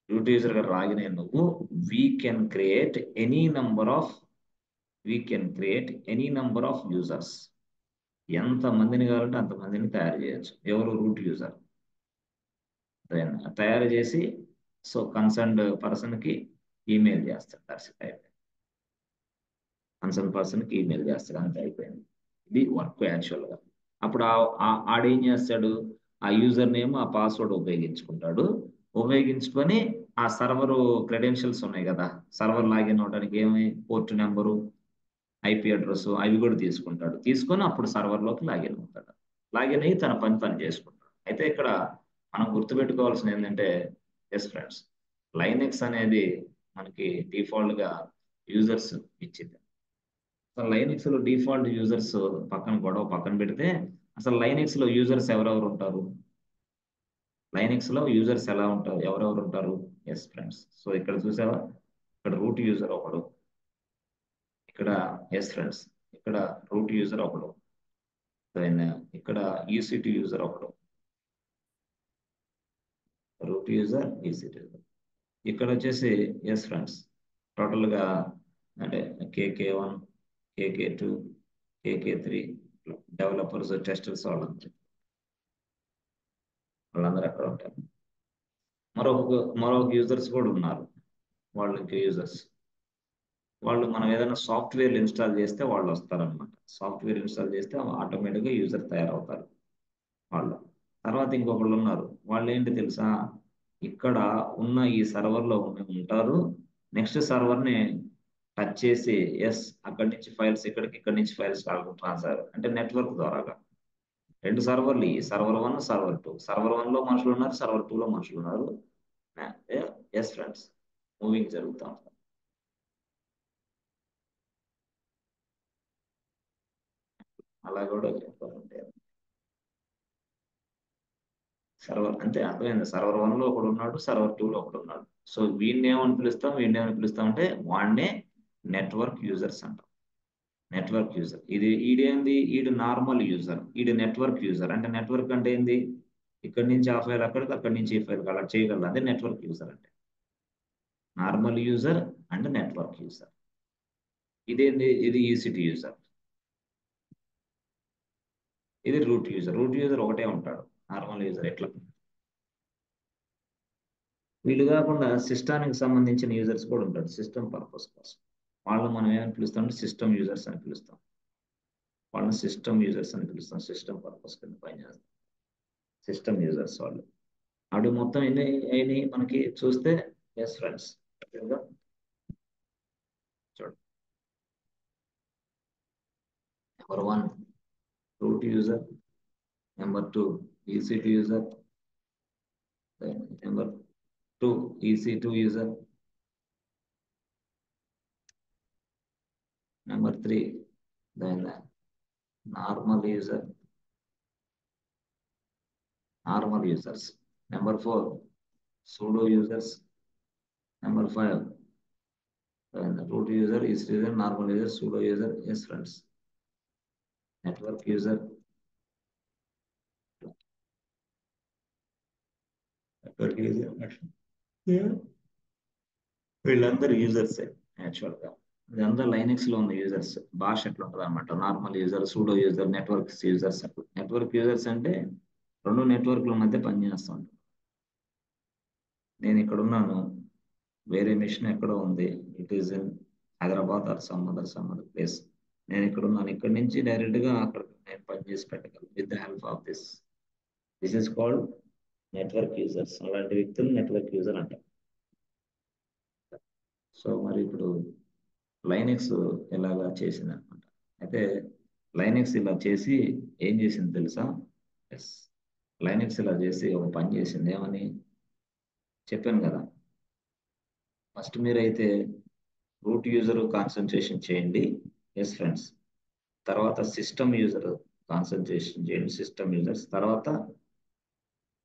రూట్ యూజర్గా లాగిన్ అయిన నువ్వు we can create any number of users. ఎంత మందిని కావాలంటే అంతమందిని తయారు చేయొచ్చు. ఎవరు? Root user. తయారు చేసి సో కన్సర్న్డ్ పర్సన్కి ఈమెయిల్ చేస్తాడు. కన్సర్న్ పర్సన్కి ఈమెయిల్ చేస్తాడు, అంతే, అయిపోయింది. ఇది వర్క్ యాక్చువల్గా. అప్పుడు ఆడేం చేస్తాడు? ఆ యూజర్ నేమ్ ఆ పాస్వర్డ్ ఉపయోగించుకొని ఆ సర్వర్ క్రెడెన్షియల్స్ ఉన్నాయి కదా, సర్వర్ లాగిన్ అవడానికి ఏమి పోర్ట్ నెంబరు, IP అడ్రస్, అవి కూడా తీసుకొని అప్పుడు సర్వర్లోకి లాగిన్ అవుతాడు. లాగిన్ అయ్యి తన పని చేసుకుంటాడు. అయితే ఇక్కడ మనం గుర్తుపెట్టుకోవాల్సింది ఏంటంటే, ఎస్ ఫ్రెండ్స్, లైనెక్స్ అనేది మనకి డిఫాల్ట్గా యూజర్స్ ఇచ్చింది. అసలు లైనెక్స్ లో డిఫాల్ట్ యూజర్స్ గొడవ పక్కన పెడితే, అసలు లైనెక్స్ లో యూజర్స్ ఎవరెవరు ఉంటారు? లైనెక్స్ లో యూజర్స్ ఎలా ఉంటారు, ఎవరెవరు ఉంటారు? ఎస్ ఫ్రెండ్స్, సో ఇక్కడ చూసావా, ఇక్కడ రూట్ యూజర్ ఒకడు, ఇక్కడ ఎస్ ఫ్రెండ్స్, ఇక్కడ రూట్ యూజర్ ఒకడు, ఇక్కడ EC2 యూజర్ ఒకడు, రూట్ యూజర్ EC2 యూజర్. ఇక్కడ వచ్చేసి ఎస్ ఫ్రెండ్స్, టోటల్గా అంటే KK1, KK2, KK3 developers, testers, వాళ్ళందరూ అక్కడ ఉంటారు. మరొక యూజర్స్ కూడా ఉన్నారు. వాళ్ళకి యూజర్స్, వాళ్ళు మనం ఏదైనా సాఫ్ట్వేర్ ఇన్స్టాల్ చేస్తే వాళ్ళు వస్తారనమాట. సాఫ్ట్వేర్ ఇన్స్టాల్ చేస్తే ఆటోమేటిక్గా యూజర్ తయారవుతారు వాళ్ళు. తర్వాత ఇంకొకళ్ళు ఉన్నారు, వాళ్ళు ఏంటి తెలుసా, ఇక్కడ ఉన్న ఈ సర్వర్లో ఉంటారు. నెక్స్ట్ సర్వర్ని టచ్ చేసి ఎస్, అక్కడి నుంచి ఫైల్స్ ఇక్కడి నుంచి ఫైల్స్ ట్రాన్స్ఫర్, అంటే నెట్వర్క్ ద్వారాగా. 2 సర్వర్లు, ఈ సర్వర్ 1, సర్వర్ 2. సర్వర్ 1లో మనుషులు ఉన్నారు, సర్వర్ 2లో మనుషులు ఉన్నారు. ఎస్ ఫ్రెండ్స్, మూవింగ్ జరుగుతాం. అలా కూడా చెప్పాలంటే సర్వర్ అంతే, అర్థమైంది. సర్వర్ 1లో ఒకడు ఉన్నాడు, సర్వర్ 2లో ఒకడు ఉన్నాడు. సో వీడిని ఏమని పిలుస్తాం అంటే వాడినే నెట్వర్క్ యూజర్స్ అంటాం. నెట్వర్క్ యూజర్ ఈడేంది, ఈడు నార్మల్ యూజర్, ఈడు నెట్వర్క్ యూజర్. అంటే నెట్వర్క్ అంటే ఏంది, ఇక్కడి నుంచి ఆ ఫైల్ అక్కడి నుంచి ఈ ఫైల్ అలా చేయగలరు, అదే నెట్వర్క్ యూజర్ అంటే. Normal user and network user. ఇది EC2 యూజర్, ఇది రూట్ యూజర్ ఒకటే ఉంటాడు, నార్మల్ యూజర్. ఎట్లా? వీళ్ళు కాకుండా సిస్టానికి సంబంధించిన యూజర్స్ కూడా ఉంటారు, సిస్టమ్ పర్పస్ కోసం. వాళ్ళని మనం ఏమని పిలుస్తాం అంటే సిస్టమ్ యూజర్స్ అని పిలుస్తాం. సిస్టమ్ పర్పస్ కింద పనిచేస్తాం, సిస్టమ్ యూజర్స్ వాళ్ళు. అవి మొత్తం ఎన్ని అయినాయి మనకి చూస్తే? ఎస్ ఫ్రెండ్స్, చూడండి. Number 1 root user, number 2 EC2 user, number 2 EC2 user, number 3 normal users, number 4 sudo users, number 5 root user, EC2 user, normal user, sudo user. Yes friends, network user, వీళ్ళందరూ యూజర్సే యాక్చువల్గా. ఇదంతా లైనెక్స్ లో ఉన్న users. భాష ఎట్లా ఉంటుంది అనమాట, normal user, sudo user, network users. Network users అంటే రెండు నెట్వర్క్ల మధ్య పనిచేస్తూ ఉంటాను. నేను ఇక్కడ ఉన్నాను, వేరే మిషన్ ఎక్కడో ఉంది, it is in Hyderabad or some other place. నేను ఇక్కడ ఉన్నాను, ఇక్కడ నుంచి డైరెక్ట్గా అక్కడ నేను పనిచేసి పెట్టగలను with the help of this. This is called network users. అలాంటి వ్యక్తులు నెట్వర్క్ యూజర్ అంటారు. సో మరి ఇప్పుడు లైనెక్స్ ఇలాగా చేసింది అనమాట. అయితే లైనెక్స్ ఇలా చేసి ఏం చేసింది తెలుసా? ఎస్, లైనెక్స్ ఇలా చేసి ఒక పని చేసింది. ఏమని చెప్పాను కదా, ఫస్ట్ మీరైతే రూట్ యూజర్ కాన్సన్ట్రేషన్ చేయండి. Yes friends. తర్వాత సిస్టమ్ యూజర్ కాన్సన్ట్రేషన్ చేయండి, సిస్టమ్ యూజర్స్. తర్వాత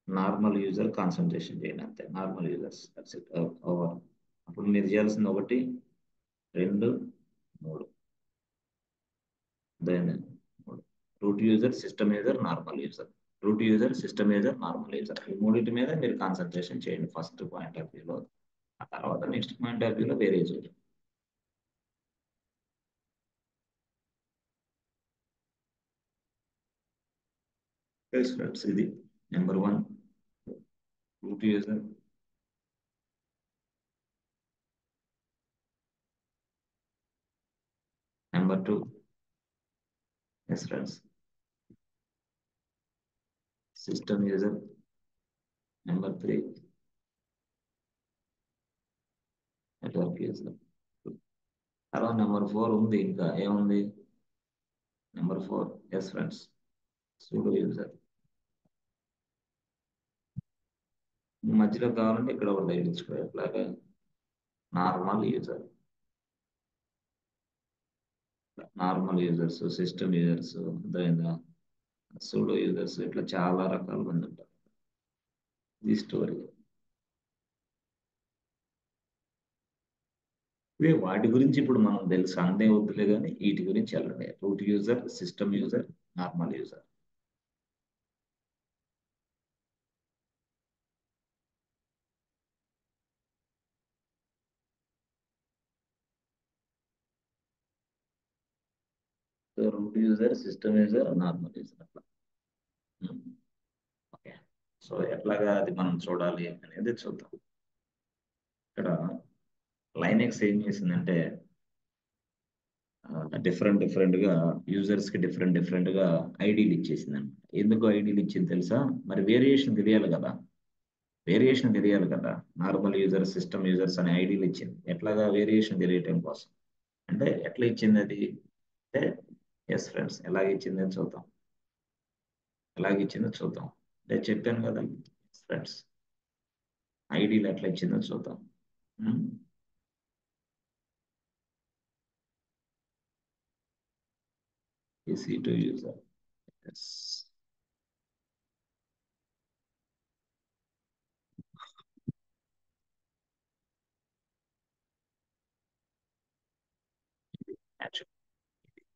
నార్మల్ యూజర్ కాన్సన్ట్రేషన్ చేయండి, అంతే. Normal users, that's it, over. అప్పుడు మీరు చేయాల్సింది 1 2 3. Then root user, system user, normal user. Root user, system user, normal user. ఈ మూడింటి మీద మీరు కాన్సన్ట్రేషన్ చేయండి ఫస్ట్ పాయింట్ ఆఫ్ వ్యూలో. ఆ తర్వాత నెక్స్ట్ పాయింట్ ఆఫ్ వ్యూలో వేరే చూడండి. ఫ్రెండ్స్, ఇది number 1 root user. Number 2, yes friends, system user. Number 3, network user. తర్వాత నెంబర్ 4 ఉంది, ఇంకా ఏముంది? Number 4, yes friends, sudo user. మధ్యలో కావాలంటే ఇక్కడ ఒకటి తగిలించుకో, ఎట్లాగా? Normal user. Normal users, system users, అర్థమైందా? సూడో యూజర్స్, ఇట్లా చాలా రకాల మంది ఉంటారు. ఇది స్టోరీ. ఇవే వాటి గురించి ఇప్పుడు మనం తెలుసు, అందే వద్దులే కానీ వీటి గురించి వెళ్ళండి. Route user, system user, normal user. So root user, system user, normal user, అట్లా. ఓకే. సో ఎట్లాగా అది మనం చూడాలి అనేది చూద్దాం. ఇక్కడ లైనెక్స్ ఏం చేసిందంటే డిఫరెంట్ గా యూజర్స్ కి డిఫరెంట్ గా ఐడీలు ఇచ్చేసింది అనమాట. ఎందుకు ఐడీలు ఇచ్చింది తెలుసా? మరి వేరియేషన్ తెలియాలి కదా, వేరియేషన్ తెలియాలి కదా. నార్మల్ యూజర్, సిస్టమ్ యూజర్స్ అనే ఐడీలు ఇచ్చింది. ఎట్లాగా వేరియేషన్ తెలియటం కోసం. అంటే ఎట్లా ఇచ్చింది అది అంటే, ఎస్ ఫ్రెండ్స్, ఎలాగ ఇచ్చింది అని చూద్దాం. ఎలాగ ఇచ్చిందో చూద్దాం. నేను చెప్పాను కదా ఫ్రెండ్స్, ఐడీలు ఎట్లా ఇచ్చిందో చూద్దాం. EC2 user, yes.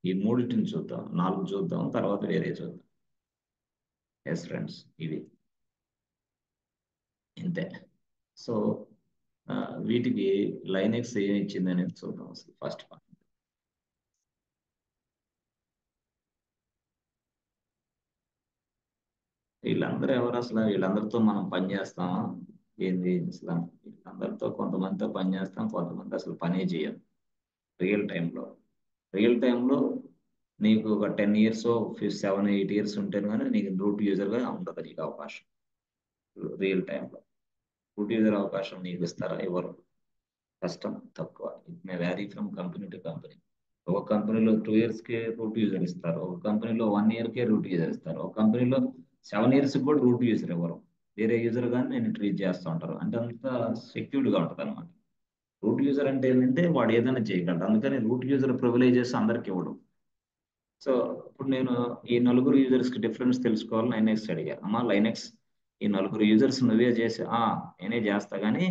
ఈ మూడింటిని చూద్దాం, 4 చూద్దాం, తర్వాత వేరే చూద్దాం. ఎస్ ఫ్రెండ్స్, ఇవి ఇంతే. సో వీటికి లైనెక్స్ ఏమి ఇచ్చింది అనేది చూద్దాం అసలు ఫస్ట్ పాయింట్. వీళ్ళందరూ ఎవరు అసలు? వీళ్ళందరితో మనం పని చేస్తామా ఏంది అసలు? వీళ్ళందరితో కొంతమందితో పని చేస్తాం, కొంతమంది అసలు పనే చేయం రియల్ టైంలో. రియల్ టైంలో నీకు ఒక 10 ఇయర్స్ 7 8 ఇయర్స్ ఉంటేనే కానీ నీకు రూట్ యూజర్గా ఉండదు నీకు అవకాశం. రియల్ టైంలో రూట్ యూజర్ అవకాశం నీకు ఇస్తారా? ఎవరు? కష్టం, తక్కువ. It may vary from company to company. ఒక కంపెనీలో 2 ఇయర్స్కే రూట్ యూజర్ ఇస్తారు, ఒక కంపెనీలో 1 ఇయర్కే రూట్ యూజర్ ఇస్తారు, ఒక కంపెనీలో 7 ఇయర్స్ కూడా రూట్ యూజర్ ఇవ్వరు. వేరే యూజర్ కానీ నేను ట్రీట్ చేస్తూ ఉంటారు. అంటే అంత సెక్యూర్డ్గా ఉంటుంది అనమాట. రూట్ యూజర్ అంటే ఏంటంటే వాడు ఏదైనా చేయగలడు, అందుకని రూట్ యూజర్ ప్రివిలేజెస్ అందరికి ఇవ్వడు. సో ఇప్పుడు నేను ఈ నలుగురు యూజర్స్ కి డిఫరెన్స్ తెలుసుకోవాలి, లైనెక్స్ అడిగా. అమ్మా లైనెక్స్, ఈ నలుగురు యూజర్స్ నువ్వే చేసి నేనే చేస్తా కానీ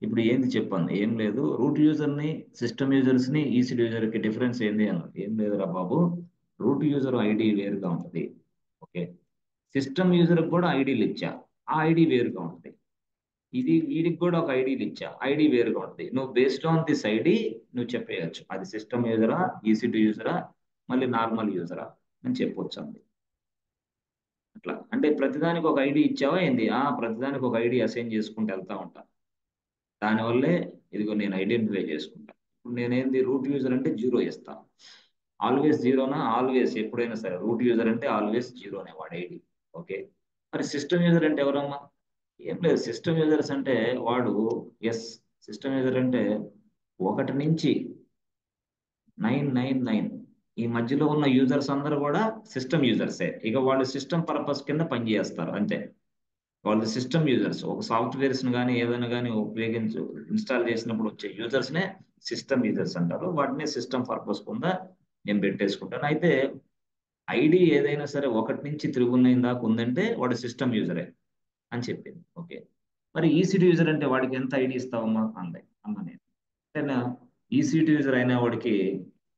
ఇప్పుడు ఏంది చెప్పండి. ఏం లేదు, రూట్ యూజర్ ని, సిస్టమ్ యూజర్స్ ని, ఈసీడీ యూజర్ కి డిఫరెన్స్ ఏంది అన్నది. ఏం లేదురా బాబు, రూట్ యూజర్ ఐడి వేరుగా ఉంటుంది. ఓకే, సిస్టమ్ యూజర్ కూడా ఐడీలు ఇచ్చా, ఆ ఐడి వేరుగా ఉంటుంది. ఇది వీడికి కూడా ఒక ఐడీలు ఇచ్చా, ఐడి వేరుగా ఉంటుంది. నువ్వు బేస్డ్ ఆన్ దిస్ ఐడి నువ్వు చెప్పేయచ్చు అది సిస్టమ్ యూజరా, ఈసీటీ యూజరా, మళ్ళీ నార్మల్ యూజరా అని చెప్పొచ్చు అంది. అట్లా అంటే ప్రతిదానికి ఒక ఐడి ఇచ్చావా ఏంది? ప్రతిదానికి ఒక ఐడి అసైన్ చేసుకుంటూ వెళ్తా ఉంటా. దానివల్లే ఇదిగో నేను ఐడెంటిఫై చేసుకుంటా. ఇప్పుడు నేనేంది రూట్ యూజర్ అంటే 0 ఇస్తా. ఆల్వేస్ జీరోనా? ఆల్వేస్ ఎప్పుడైనా సరే రూట్ యూజర్ అంటే ఆల్వేస్ జీరోనే వాడి ఐడి. ఓకే. మరి సిస్టమ్ యూజర్ అంటే ఎవరమ్మా? ఏం లేదు. సిస్టమ్ యూజర్స్ అంటే వాడు ఎస్ సిస్టమ్ యూజర్ అంటే 1 నుంచి 999 ఈ మధ్యలో ఉన్న యూజర్స్ అందరూ కూడా సిస్టమ్ యూజర్సే. ఇక వాళ్ళు సిస్టమ్ పర్పస్ కింద పనిచేస్తారు అంతే. వాళ్ళు సిస్టమ్ యూజర్స్. ఒక సాఫ్ట్వేర్స్ కానీ ఏదైనా కానీ ఇన్స్టాల్ చేసినప్పుడు వచ్చే యూజర్స్ నే సిస్టమ్ యూజర్స్ అంటారు. వాటిని సిస్టమ్ పర్పస్ కింద నేను పెట్టేసుకుంటాను. అయితే ఐడి ఏదైనా సరే 1 నుంచి 999 దాకా ఉందంటే వాడు సిస్టమ్ యూజరే అని చెప్పింది. ఓకే. మరి ఈసీటీ యూజర్ అంటే వాడికి ఎంత ఐడి ఇస్తావమ్మా అంది అన్న నేను. అంటే ఈసీటీ యూజర్ అయినా వాడికి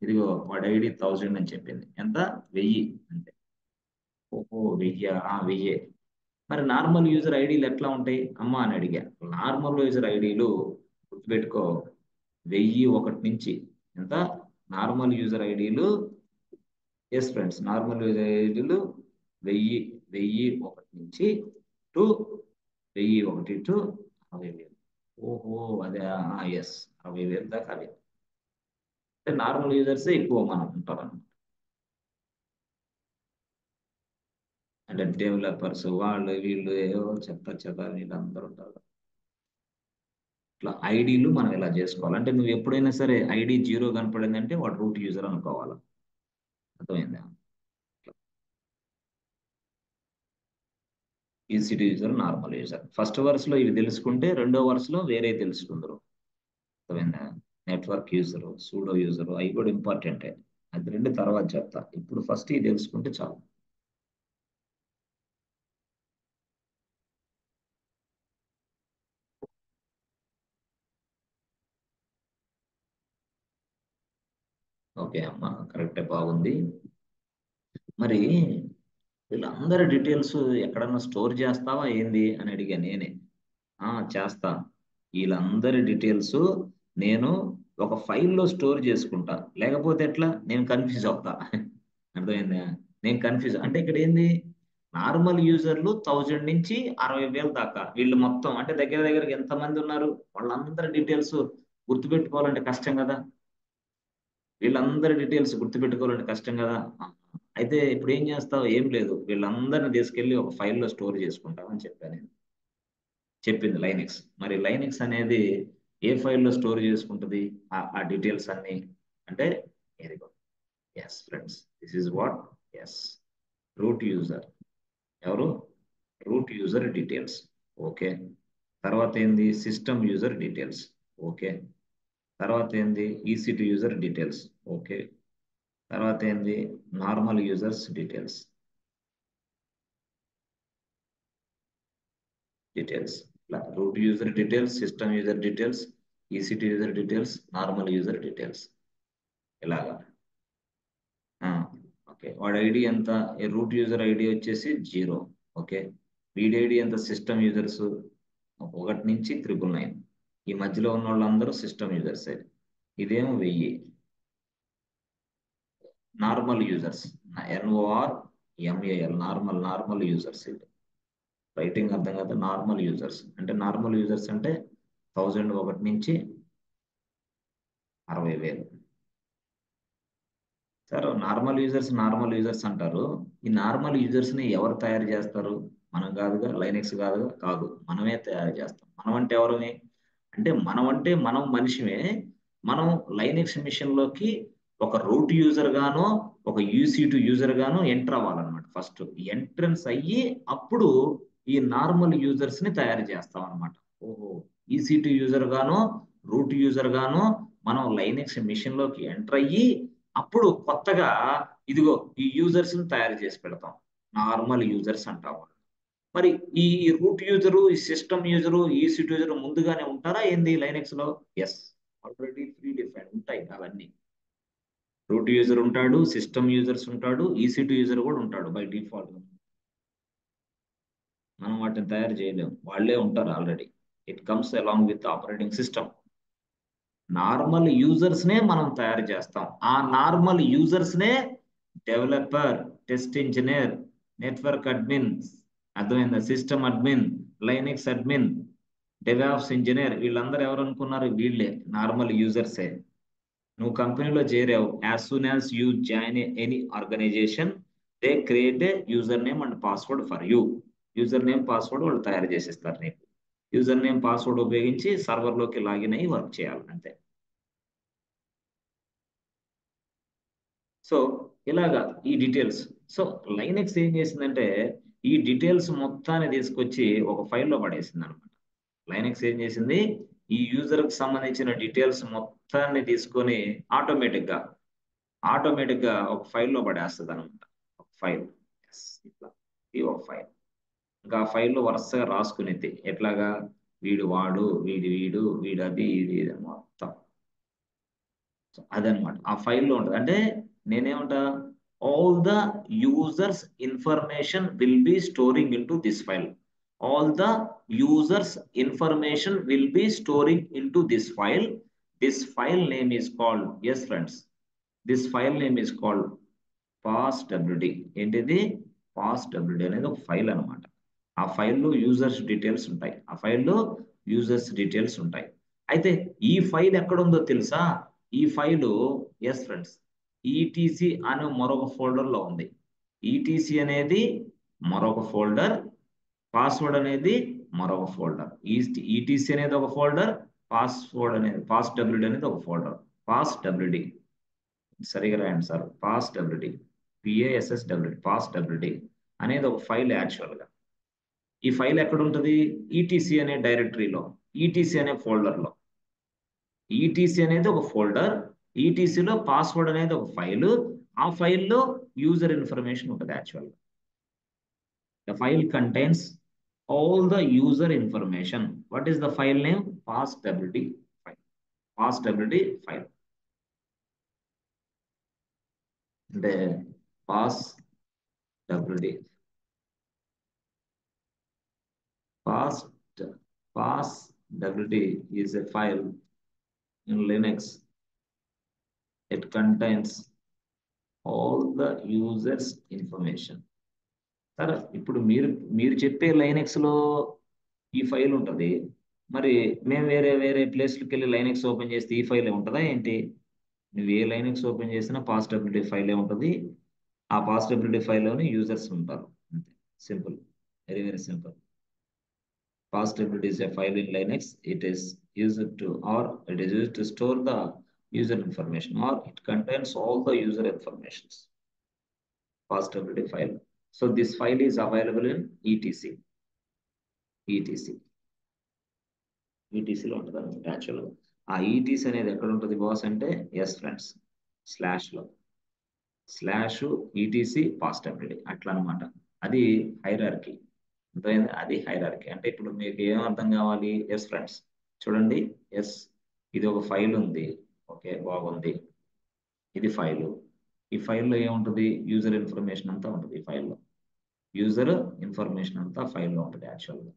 ఇదిగో వాడి ఐడి 1000 అని చెప్పింది. ఎంత? 1000 అంటే ఓహో 1000 మరి నార్మల్ యూజర్ ఐడీలు ఎట్లా ఉంటాయి అమ్మా అని అడిగా. నార్మల్ యూజర్ ఐడీలు గుర్తుపెట్టుకో 1001 నుంచి ఎంత? నార్మల్ యూజర్ ఐడీలు ఎస్ ఫ్రెండ్స్ నార్మల్ యూజర్ ఐడీలు 1001 నుంచి టు 1001 టు 60,000. ఓహో అదే ఎస్ 60,000 దాకా అవి. అంటే నార్మల్ యూజర్స్ ఎక్కువ మనం ఉంటారు అన్నమాట. అంటే డెవలపర్స్ వాళ్ళు వీళ్ళు ఏవో చెత్త వీళ్ళందరూ ఉంటారు. ఇట్లా ఐడీలు మనం ఇలా చేసుకోవాలి. అంటే నువ్వు ఎప్పుడైనా సరే ఐడి 0 కనపడిందంటే వాడు రూట్ యూజర్ అనుకోవాలి. అర్థమైందా? ECT user, normal user. First వరుస లో ఇవి తెలుసుకుంటే రెండో వరుసలో వేరే తెలుసుకుందరు. అర్థమైందా? నెట్వర్క్ యూజర్, సూడో యూజర్ అవి కూడా ఇంపార్టెంటే. అది రెండు తర్వాత చెప్తా. ఇప్పుడు ఫస్ట్ ఇది తెలుసుకుంటే చాలు. ఓకే అమ్మా కరెక్టే బాగుంది. మరి వీళ్ళందరి డీటెయిల్స్ ఎక్కడన్నా స్టోర్ చేస్తావా ఏంది అని అడిగా నేనే. చేస్తా. వీళ్ళందరి డీటెయిల్స్ నేను ఒక ఫైల్లో స్టోర్ చేసుకుంటా. లేకపోతే ఎట్లా నేను కన్ఫ్యూజ్ అవుతా. అర్థమైందా? నేను కన్ఫ్యూజ్ అంటే ఇక్కడ ఏంది నార్మల్ యూజర్లు 1000 నుంచి 60,000 దాకా వీళ్ళు మొత్తం అంటే దగ్గర దగ్గరకి ఎంత మంది ఉన్నారు వాళ్ళందరి డీటెయిల్స్ గుర్తుపెట్టుకోవాలంటే కష్టం కదా. వీళ్ళందరి డీటెయిల్స్ గుర్తుపెట్టుకోవాలంటే కష్టం కదా. అయితే ఇప్పుడు ఏం చేస్తావు? ఏం లేదు వీళ్ళందరిని తీసుకెళ్లి ఒక ఫైల్లో స్టోర్ చేసుకుంటామని చెప్పాను నేను. చెప్పింది లైనెక్స్. మరి లైనెక్స్ అనేది ఏ ఫైల్లో స్టోర్ చేసుకుంటుంది ఆ డీటెయిల్స్ అన్ని అంటే ఇదిగో yes friends this is what is root user. ఎవరు? Root user details. ఓకే. తర్వాత ఏంది? System user details. ఓకే. తర్వాత ఏంది? ECT user details. ఓకే. తర్వాత ఏంది? Normal users details. Details root user details, system user details, ECT user details, normal user details ఇలాగా. Okay. వాడి ID ఎంత? రూట్ యూజర్ ఐడి వచ్చేసి 0. ఓకే. వీడి ఐడి ఎంత? సిస్టమ్ యూజర్స్ 1 నుంచి 999. ఈ మధ్యలో ఉన్న వాళ్ళందరూ సిస్టమ్ యూజర్సే. ఇదేమో 1000. Normal users NORMAL normal users. ఇది రైటింగ్ అర్థం కదా. నార్మల్ యూజర్స్ అంటే నార్మల్ యూజర్స్ అంటే 1001 నుంచి 60,000. సార్ నార్మల్ యూజర్స్ అంటారు. ఈ నార్మల్ యూజర్స్ ని ఎవరు తయారు చేస్తారు? మనం కాదుగా. లైనెక్స్ కాదుగా. కాదు మనమే తయారు చేస్తాం. మనం అంటే ఎవరని? అంటే మనం అంటే మనం మనిషిమే. మనం లైనెక్స్ మిషన్ లోకి ఒక రూట్ యూజర్ గానో ఒక యూసీ2 యూజర్ గానో ఎంటర్ అవ్వాలన్నమాట. ఫస్ట్ ఎంట్రన్స్ అయ్యి అప్పుడు ఈ నార్మల్ యూజర్స్ ని తయారు చేస్తాం అనమాట. ఓహో ఈసీ2 యూజర్ గానో రూట్ యూజర్ గానో మనం లైనెక్స్ మిషన్ లోకి ఎంటర్ అయ్యి అప్పుడు కొత్తగా ఇదిగో ఈ యూజర్స్ ని తయారు చేసి పెడతాం. నార్మల్ యూజర్స్ అంటాము. మరి ఈ రూట్ యూజరు, ఈ సిస్టమ్ యూజరు, ఈ సిట్ యూజర్ ముందుగానే ఉంటారా ఏంది లైనెక్స్ లో? ఎస్ ఆల్రెడీ ప్రీ డిఫైన్ ఉంటాయి అవన్నీ. రూట్ యూజర్ ఉంటాడు, సిస్టమ్ యూజర్స్ ఉంటాడు, ఈసీ2 యూజర్ కూడా ఉంటాడు బై డిఫాల్ట్. మనం వాటిని తయారు చేయలేము. వాళ్ళే ఉంటారు already. It comes along with operating system. Normal users నే మనం తయారు చేస్తాం. ఆ నార్మల్ యూజర్స్ నే developer, test engineer, network admin, అర్థమైందా, system admin, Linux admin, devops engineer, వీళ్ళందరూ ఎవరు అనుకున్నారు? వీళ్ళే, నార్మల్ యూజర్సే. నువ్వు కంపెనీలో చేరావు, as soon as you join any organisation, they create a user name and password for you. User name password వాళ్ళు తయారు చేసిస్తారు నీకు. యూజర్ నేమ్ పాస్వర్డ్ ఉపయోగించి సర్వర్లోకి లాగిన్ అయ్యి వర్క్ చేయాలి అంతే. సో ఇలాగా ఈ డీటెయిల్స్. సో లైనెక్స్ ఏం చేసిందంటే ఈ డీటెయిల్స్ మొత్తాన్ని తీసుకొచ్చి ఒక ఫైల్లో పడేసింది అనమాట. లైనెక్స్ ఏం చేసింది, ఈ యూజర్ కి సంబంధించిన డీటెయిల్స్ మొత్తాన్ని తీసుకొని ఆటోమేటిక్ గా ఒక ఫైల్లో పడేస్తుంది అనమాట. ఒక ఫైల్, ఇట్లా, ఇది ఒక ఫైల్. ఇంకా ఆ ఫైల్లో వరుసగా రాసుకునేది ఎట్లాగా, వీడు వాడు, వీడు వీడు అది ఇది ఇది అని మొత్తం. సో అదనమాట ఆ ఫైల్లో ఉంటుంది. అంటే నేనేమంటా, all the users information will be storing into this file. All the users information will be storing into this file. This file name is called, yes friends, this file name is called passwd. ఏంటిది? Passwd అనేది ఒక file అనమాట. ఆ ఫైల్లో users details ఉంటాయి. అయితే ఈ file ఎక్కడుందో తెలుసా? ఈ ఫైలు, ఎస్ ఫ్రెండ్స్, ఈటీసీ అనే మరొక ఫోల్డర్లో ఉంది. ఈటీసీ అనేది మరొక ఫోల్డర్, పాస్వర్డ్ అనేది మరొక ఫోల్డర్. ఈటీసీ అనేది ఒక ఫోల్డర్, పాస్డబ్ల్యూడి అనేది ఒక ఫోల్డర్. పాస్డబ్ల్యూడి సరిగా రాయండి సార్, పాస్డబ్ల్యూడి, పాస్డబ్ల్యూడి అనేది ఒక ఫైల్ యాక్చువల్గా. ఈ ఫైల్ ఎక్కడ ఉంటుంది? ఈటీసీ అనే డైరెక్టరీలో, ఈటీసీ అనే ఫోల్డర్లో. ఈటీసీ అనేది ఒక ఫోల్డర్, ఈటీసీలో పాస్వర్డ్ అనేది ఒక ఫైల్, ఆ ఫైల్లో యూజర్ ఇన్ఫర్మేషన్ ఉంటుంది యాక్చువల్గా. The file contains all the user information. What is the file name? Passwd file. Passwd file అంటే passwd, పాస్డబ్ల్యూడి is a file in Linux. It contains all the users information. సరే, ఇప్పుడు మీరు మీరు చెప్పే లైనెక్స్ లో ఈ ఫైల్ ఉంటుంది, మరి మేము వేరే వేరే ప్లేస్కి వెళ్ళి లైనెక్స్ ఓపెన్ చేస్తే ఈ ఫైల్ ఉంటుందా ఏంటి? నువ్వు ఏ లైనెక్స్ ఓపెన్ చేసినా పాస్డబ్ల్యూడి ఫైలే ఉంటుంది. ఆ పాస్డబ్ల్యూడి ఫైల్లోనే యూజర్స్ ఉంటారు అంతే. Simple, very very simple. Password is a file in Linux. It is used to store the user information, or it contains all the user informations. Password file. So this file is available in etc. లో ఉంటుంది అనమాట యాక్చువల్గా. ఆ ETC అనేది ఎక్కడ ఉంటుంది boss అంటే, yes friends, slash ETC పాస్డబ్ల్యూడి అట్లా అనమాట. అది హైరార్కీ. అది హైరార్కీ. అంటే ఇప్పుడు మీకు ఏం అర్థం కావాలి? ఎస్ ఫ్రెండ్స్, చూడండి, ఎస్, ఇది ఒక ఫైల్ ఉంది, ఓకే బాగుంది, ఇది ఫైలు. ఈ ఫైల్లో ఏముంటుంది? యూజర్ ఇన్ఫర్మేషన్ అంతా ఉంటుంది. ఈ ఫైల్లో యూజర్ ఇన్ఫర్మేషన్ అంతా ఫైల్లో ఉంటుంది యాక్చువల్గా.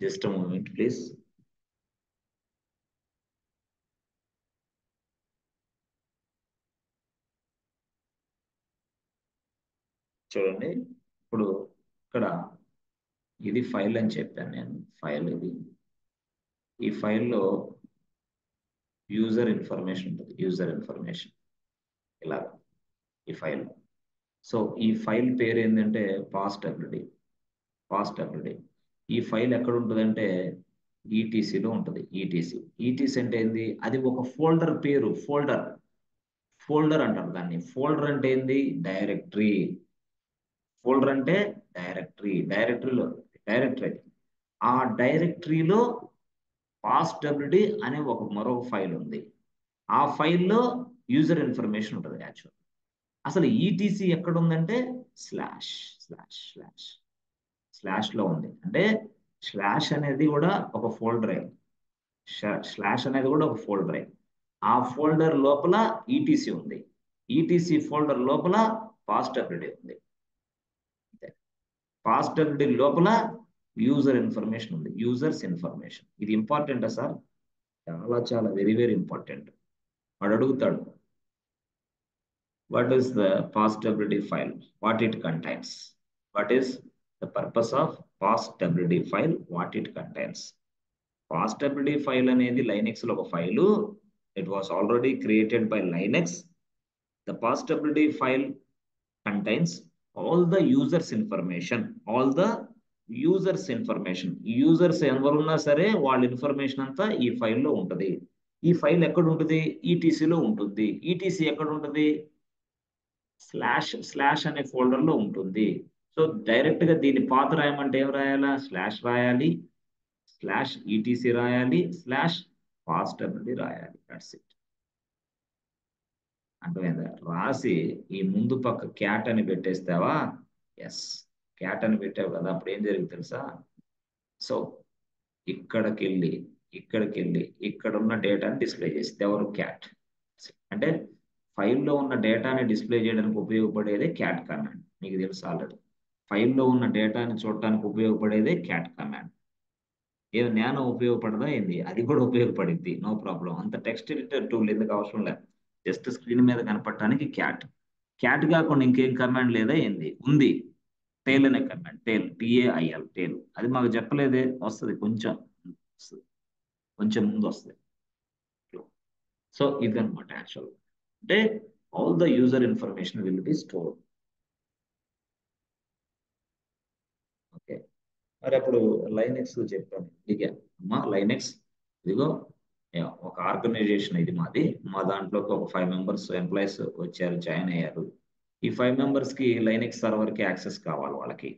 Just moment please. చూడండి, ఇప్పుడు ఇక్కడ ఇది ఫైల్ అని చెప్పాను నేను. ఫైల్ ఇది. ఈ ఫైల్లో యూజర్ ఇన్ఫర్మేషన్ ఉంటుంది. ఇలా ఈ ఫైల్. సో ఈ ఫైల్ పేరు ఏంటంటే పాస్డబ్ల్యూడి. ఈ ఫైల్ ఎక్కడ ఉంటుందంటే ఈటీసీలో ఉంటుంది. ఈటీసీ అంటే ఏంది? అది ఒక ఫోల్డర్ పేరు. ఫోల్డర్ అంటారు దాన్ని. ఫోల్డర్ అంటే ఏంది? డైరెక్టరీ. ఫోల్డర్ అంటే డైరెక్టరీ. ఆ డైరెక్టరీలో పాస్డబ్ల్యూడి అనే మరొక ఫైల్ ఉంది. ఆ ఫైల్లో యూజర్ ఇన్ఫర్మేషన్ ఉంటుంది యాక్చువల్. అసలు ఈటీసీ ఎక్కడ ఉందంటే స్లాష్ లో ఉంది. అంటే స్లాష్ అనేది కూడా ఒక ఫోల్డరే. ఆ ఫోల్డర్ లోపల ఈటీసీ ఉంది. ఈటీసీ ఫోల్డర్ లోపల పాస్డబ్ల్యూడి ఉంది. పాస్డబ్ల్యూడి లోపల యూజర్ ఇన్ఫర్మేషన్ ఉంది, యూజర్స్ ఇన్ఫర్మేషన్. ఇది ఇంపార్టెంటా సార్? చాలా చాలా వెరీ వెరీ ఇంపార్టెంట్. వాడు అడుగుతాడు, what is the passwd file, what it contains, what is the purpose of passwd file, what it contains. passwd file అనేది లైనక్స్ లో ఒక file. It was already created by Linux. The passwd file contains all the users information, all the users information. Users ఎవరున్నా సరే వాళ్ళ information అంతా ఈ ఫైల్లో ఉంటుంది. ఈ ఫైల్ ఎక్కడ ఉంటుంది? ఈటీసీలో ఉంటుంది. ఈటీసీ ఎక్కడ ఉంటుంది? స్లాష్ స్లాష్ అనే ఫోల్డర్ లో ఉంటుంది. సో డైరెక్ట్ గా దీన్ని పాత రాయమంటే ఏం రాయాలా? స్లాష్ రాయాలి, స్లాష్ ఈటీసీ రాయాలి, స్లాష్ passwd రాయాలి. That's it. అర్థమైందా? రాసి ఈ ముందు పక్క క్యాట్ అని పెట్టేస్తావా? ఎస్, క్యాట్ అని పెట్టావు కదా, అప్పుడు ఏం జరిగింది తెలుసా? సో ఇక్కడికి వెళ్ళి ఇక్కడ ఉన్న డేటాని డిస్ప్లే చేస్తే ఎవరు? క్యాట్. అంటే ఫైల్లో ఉన్న డేటాని డిస్ప్లే చేయడానికి ఉపయోగపడేదే క్యాట్ కమాండ్. మీకు తెలుసు ఆల్రెడీ. ఫైల్లో ఉన్న డేటాని చూడటానికి ఉపయోగపడేదే క్యాట్ కమాండ్. ఏదో జ్ఞానం ఉపయోగపడదా ఏంది? అది కూడా ఉపయోగపడింది, నో ప్రాబ్లం. అంత టెక్స్ట్ ఎడిటర్ టూల్ ఎందుకు అవసరం లేదు, జస్ట్ స్క్రీన్ మీద కనపడటానికి క్యాట్. క్యాట్ కాకుండా ఇంకేం కమాండ్ లేదా ఏంది? ఉంది, టేల్ అనే కమాండ్. టేల్, TAIL, టేల్. అది మాకు చెప్పలేదే. వస్తుంది కొంచెం, కొంచెం ముందు వస్తుంది. సో ఇది అనమాట యాక్చువల్. అంటే all the user information will B stored. Okay, మరి అప్పుడు లైనెక్స్ చెప్పాను ఇక. అమ్మా లైనెక్స్ ఇదిగో, ఒక ఆర్గనైజేషన్ ఇది మాది. మా దాంట్లోకి ఒక 5 మెంబర్స్ ఎంప్లాయీస్ వచ్చారు, జాయిన్ అయ్యారు. ఈ 5 మెంబర్స్ కి లైనెక్స్ సర్వర్ కి యాక్సెస్ కావాలి వాళ్ళకి.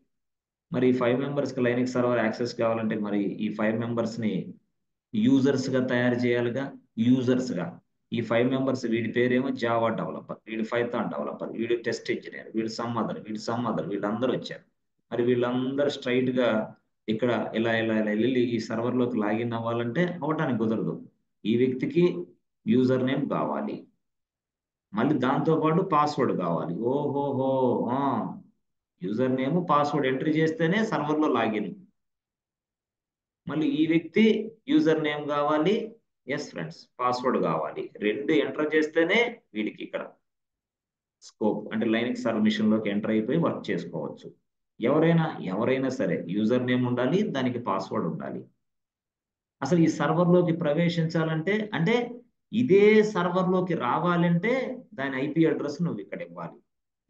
మరి ఈ 5 మెంబర్స్ కి లైనెక్స్ సర్వర్ యాక్సెస్ కావాలంటే మరి ఈ 5 మెంబర్స్ ని యూజర్స్ గా తయారు చేయాలిగా. యూజర్స్ గా ఈ 5 మెంబర్స్, వీడి పేరేమో జావా డెవలపర్, వీడి పైథాన్ డెవలపర్, వీడి టెస్ట్ ఇంజనీర్, వీడి సమ్ అదర్, వీళ్ళందరూ వచ్చారు. మరి వీళ్ళందరూ స్ట్రైట్ గా ఇక్కడ ఇలా వెళ్ళి ఈ సర్వర్ లోకి లాగిన్ అవ్వాలంటే అవటానికి కుదరదు. ఈ వ్యక్తికి యూజర్ నేమ్ కావాలి, మళ్ళీ దాంతో పాటు పాస్వర్డ్ కావాలి. ఓహోహో, యూజర్ నేమ్ పాస్వర్డ్ ఎంట్రీ చేస్తేనే సర్వర్ లో లాగిన్. మళ్ళీ ఈ వ్యక్తి యూజర్ నేమ్ కావాలి, ఎస్ ఫ్రెండ్స్, పాస్వర్డ్ కావాలి. రెండు ఎంటర్ చేస్తేనే వీడికి ఇక్కడ స్కోప్, అంటే లైనక్స్ సర్వర్ లోకి ఎంటర్ అయిపోయి వర్క్ చేసుకోవచ్చు. ఎవరైనా సరే యూజర్ నేమ్ ఉండాలి, దానికి పాస్వర్డ్ ఉండాలి. అసలు ఈ సర్వర్ లోకి ప్రవేశించాలంటే, అంటే ఇదే సర్వర్ లోకి రావాలంటే దాని ఐపీ అడ్రస్ నువ్వు ఇక్కడ ఇవ్వాలి.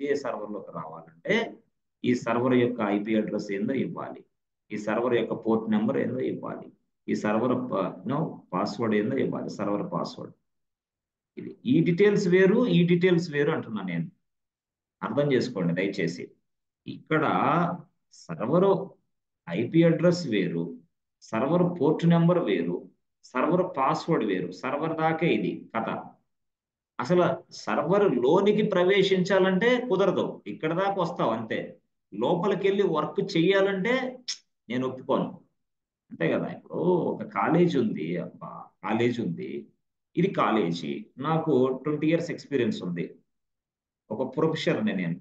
ఇదే సర్వర్ లోకి రావాలంటే ఈ సర్వర్ యొక్క ఐపీ అడ్రస్ ఏందో ఇవ్వాలి, ఈ సర్వర్ యొక్క పోర్ట్ నెంబర్ ఏందో ఇవ్వాలి, ఈ సర్వర్ పాస్వర్డ్ ఏందో ఇవ్వాలి, సర్వర్ పాస్వర్డ్. ఇది ఈ డీటెయిల్స్ వేరు అంటున్నాను నేను. అర్థం చేసుకోండి దయచేసి. ఇక్కడ సర్వర్ ఐపీ అడ్రస్ వేరు, సర్వర్ పోర్ట్ నెంబర్ వేరు, సర్వర్ పాస్వర్డ్ వేరు. సర్వర్ దాకే ఇది కథ. అసలు సర్వర్ లోనికి ప్రవేశించాలంటే కుదరదు, ఇక్కడ దాకా వస్తావు అంతే. లోపలికి వెళ్ళి వర్క్ చెయ్యాలంటే నేను ఒప్పుకోను, అంతే కదా. ఇప్పుడు ఒక కాలేజ్ ఉంది, అబ్బా కాలేజ్ ఉంది, ఇది కాలేజీ. నాకు 20 years ఎక్స్పీరియన్స్ ఉంది, ఒక ప్రొఫెసర్ని నేను.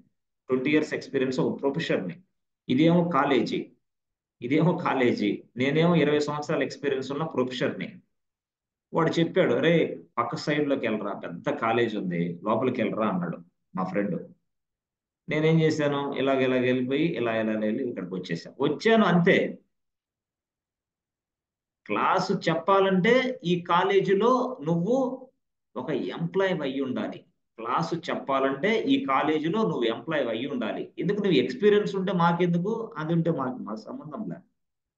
20 years ఎక్స్పీరియన్స్, ఒక ప్రొఫెసర్ని. ఇదేమో కాలేజీ, నేనేమో 20 సంవత్సరాల ఎక్స్పీరియన్స్ ఉన్న ప్రొఫెసర్ని. వాడు చెప్పాడు, అరే పక్క సైడ్ లోకి వెళ్ళరా, పెద్ద కాలేజ్ ఉంది, లోపలికి వెళ్ళరా అన్నాడు మా ఫ్రెండ్. నేనేం చేశాను, ఇలాగ వెళ్ళిపోయి ఇలా వెళ్ళి ఇక్కడికి వచ్చాను అంతే. క్లాసు చెప్పాలంటే ఈ కాలేజీలో నువ్వు ఒక ఎంప్లాయ్ అయ్యి ఉండాలి. క్లాసు చెప్పాలంటే ఈ కాలేజీలో నువ్వు ఎంప్లాయ్ అయ్యి ఉండాలి. ఎందుకు? నువ్వు ఎక్స్పీరియన్స్ ఉంటే మాకెందుకు, అది ఉంటే మాకు సంబంధం లేదు.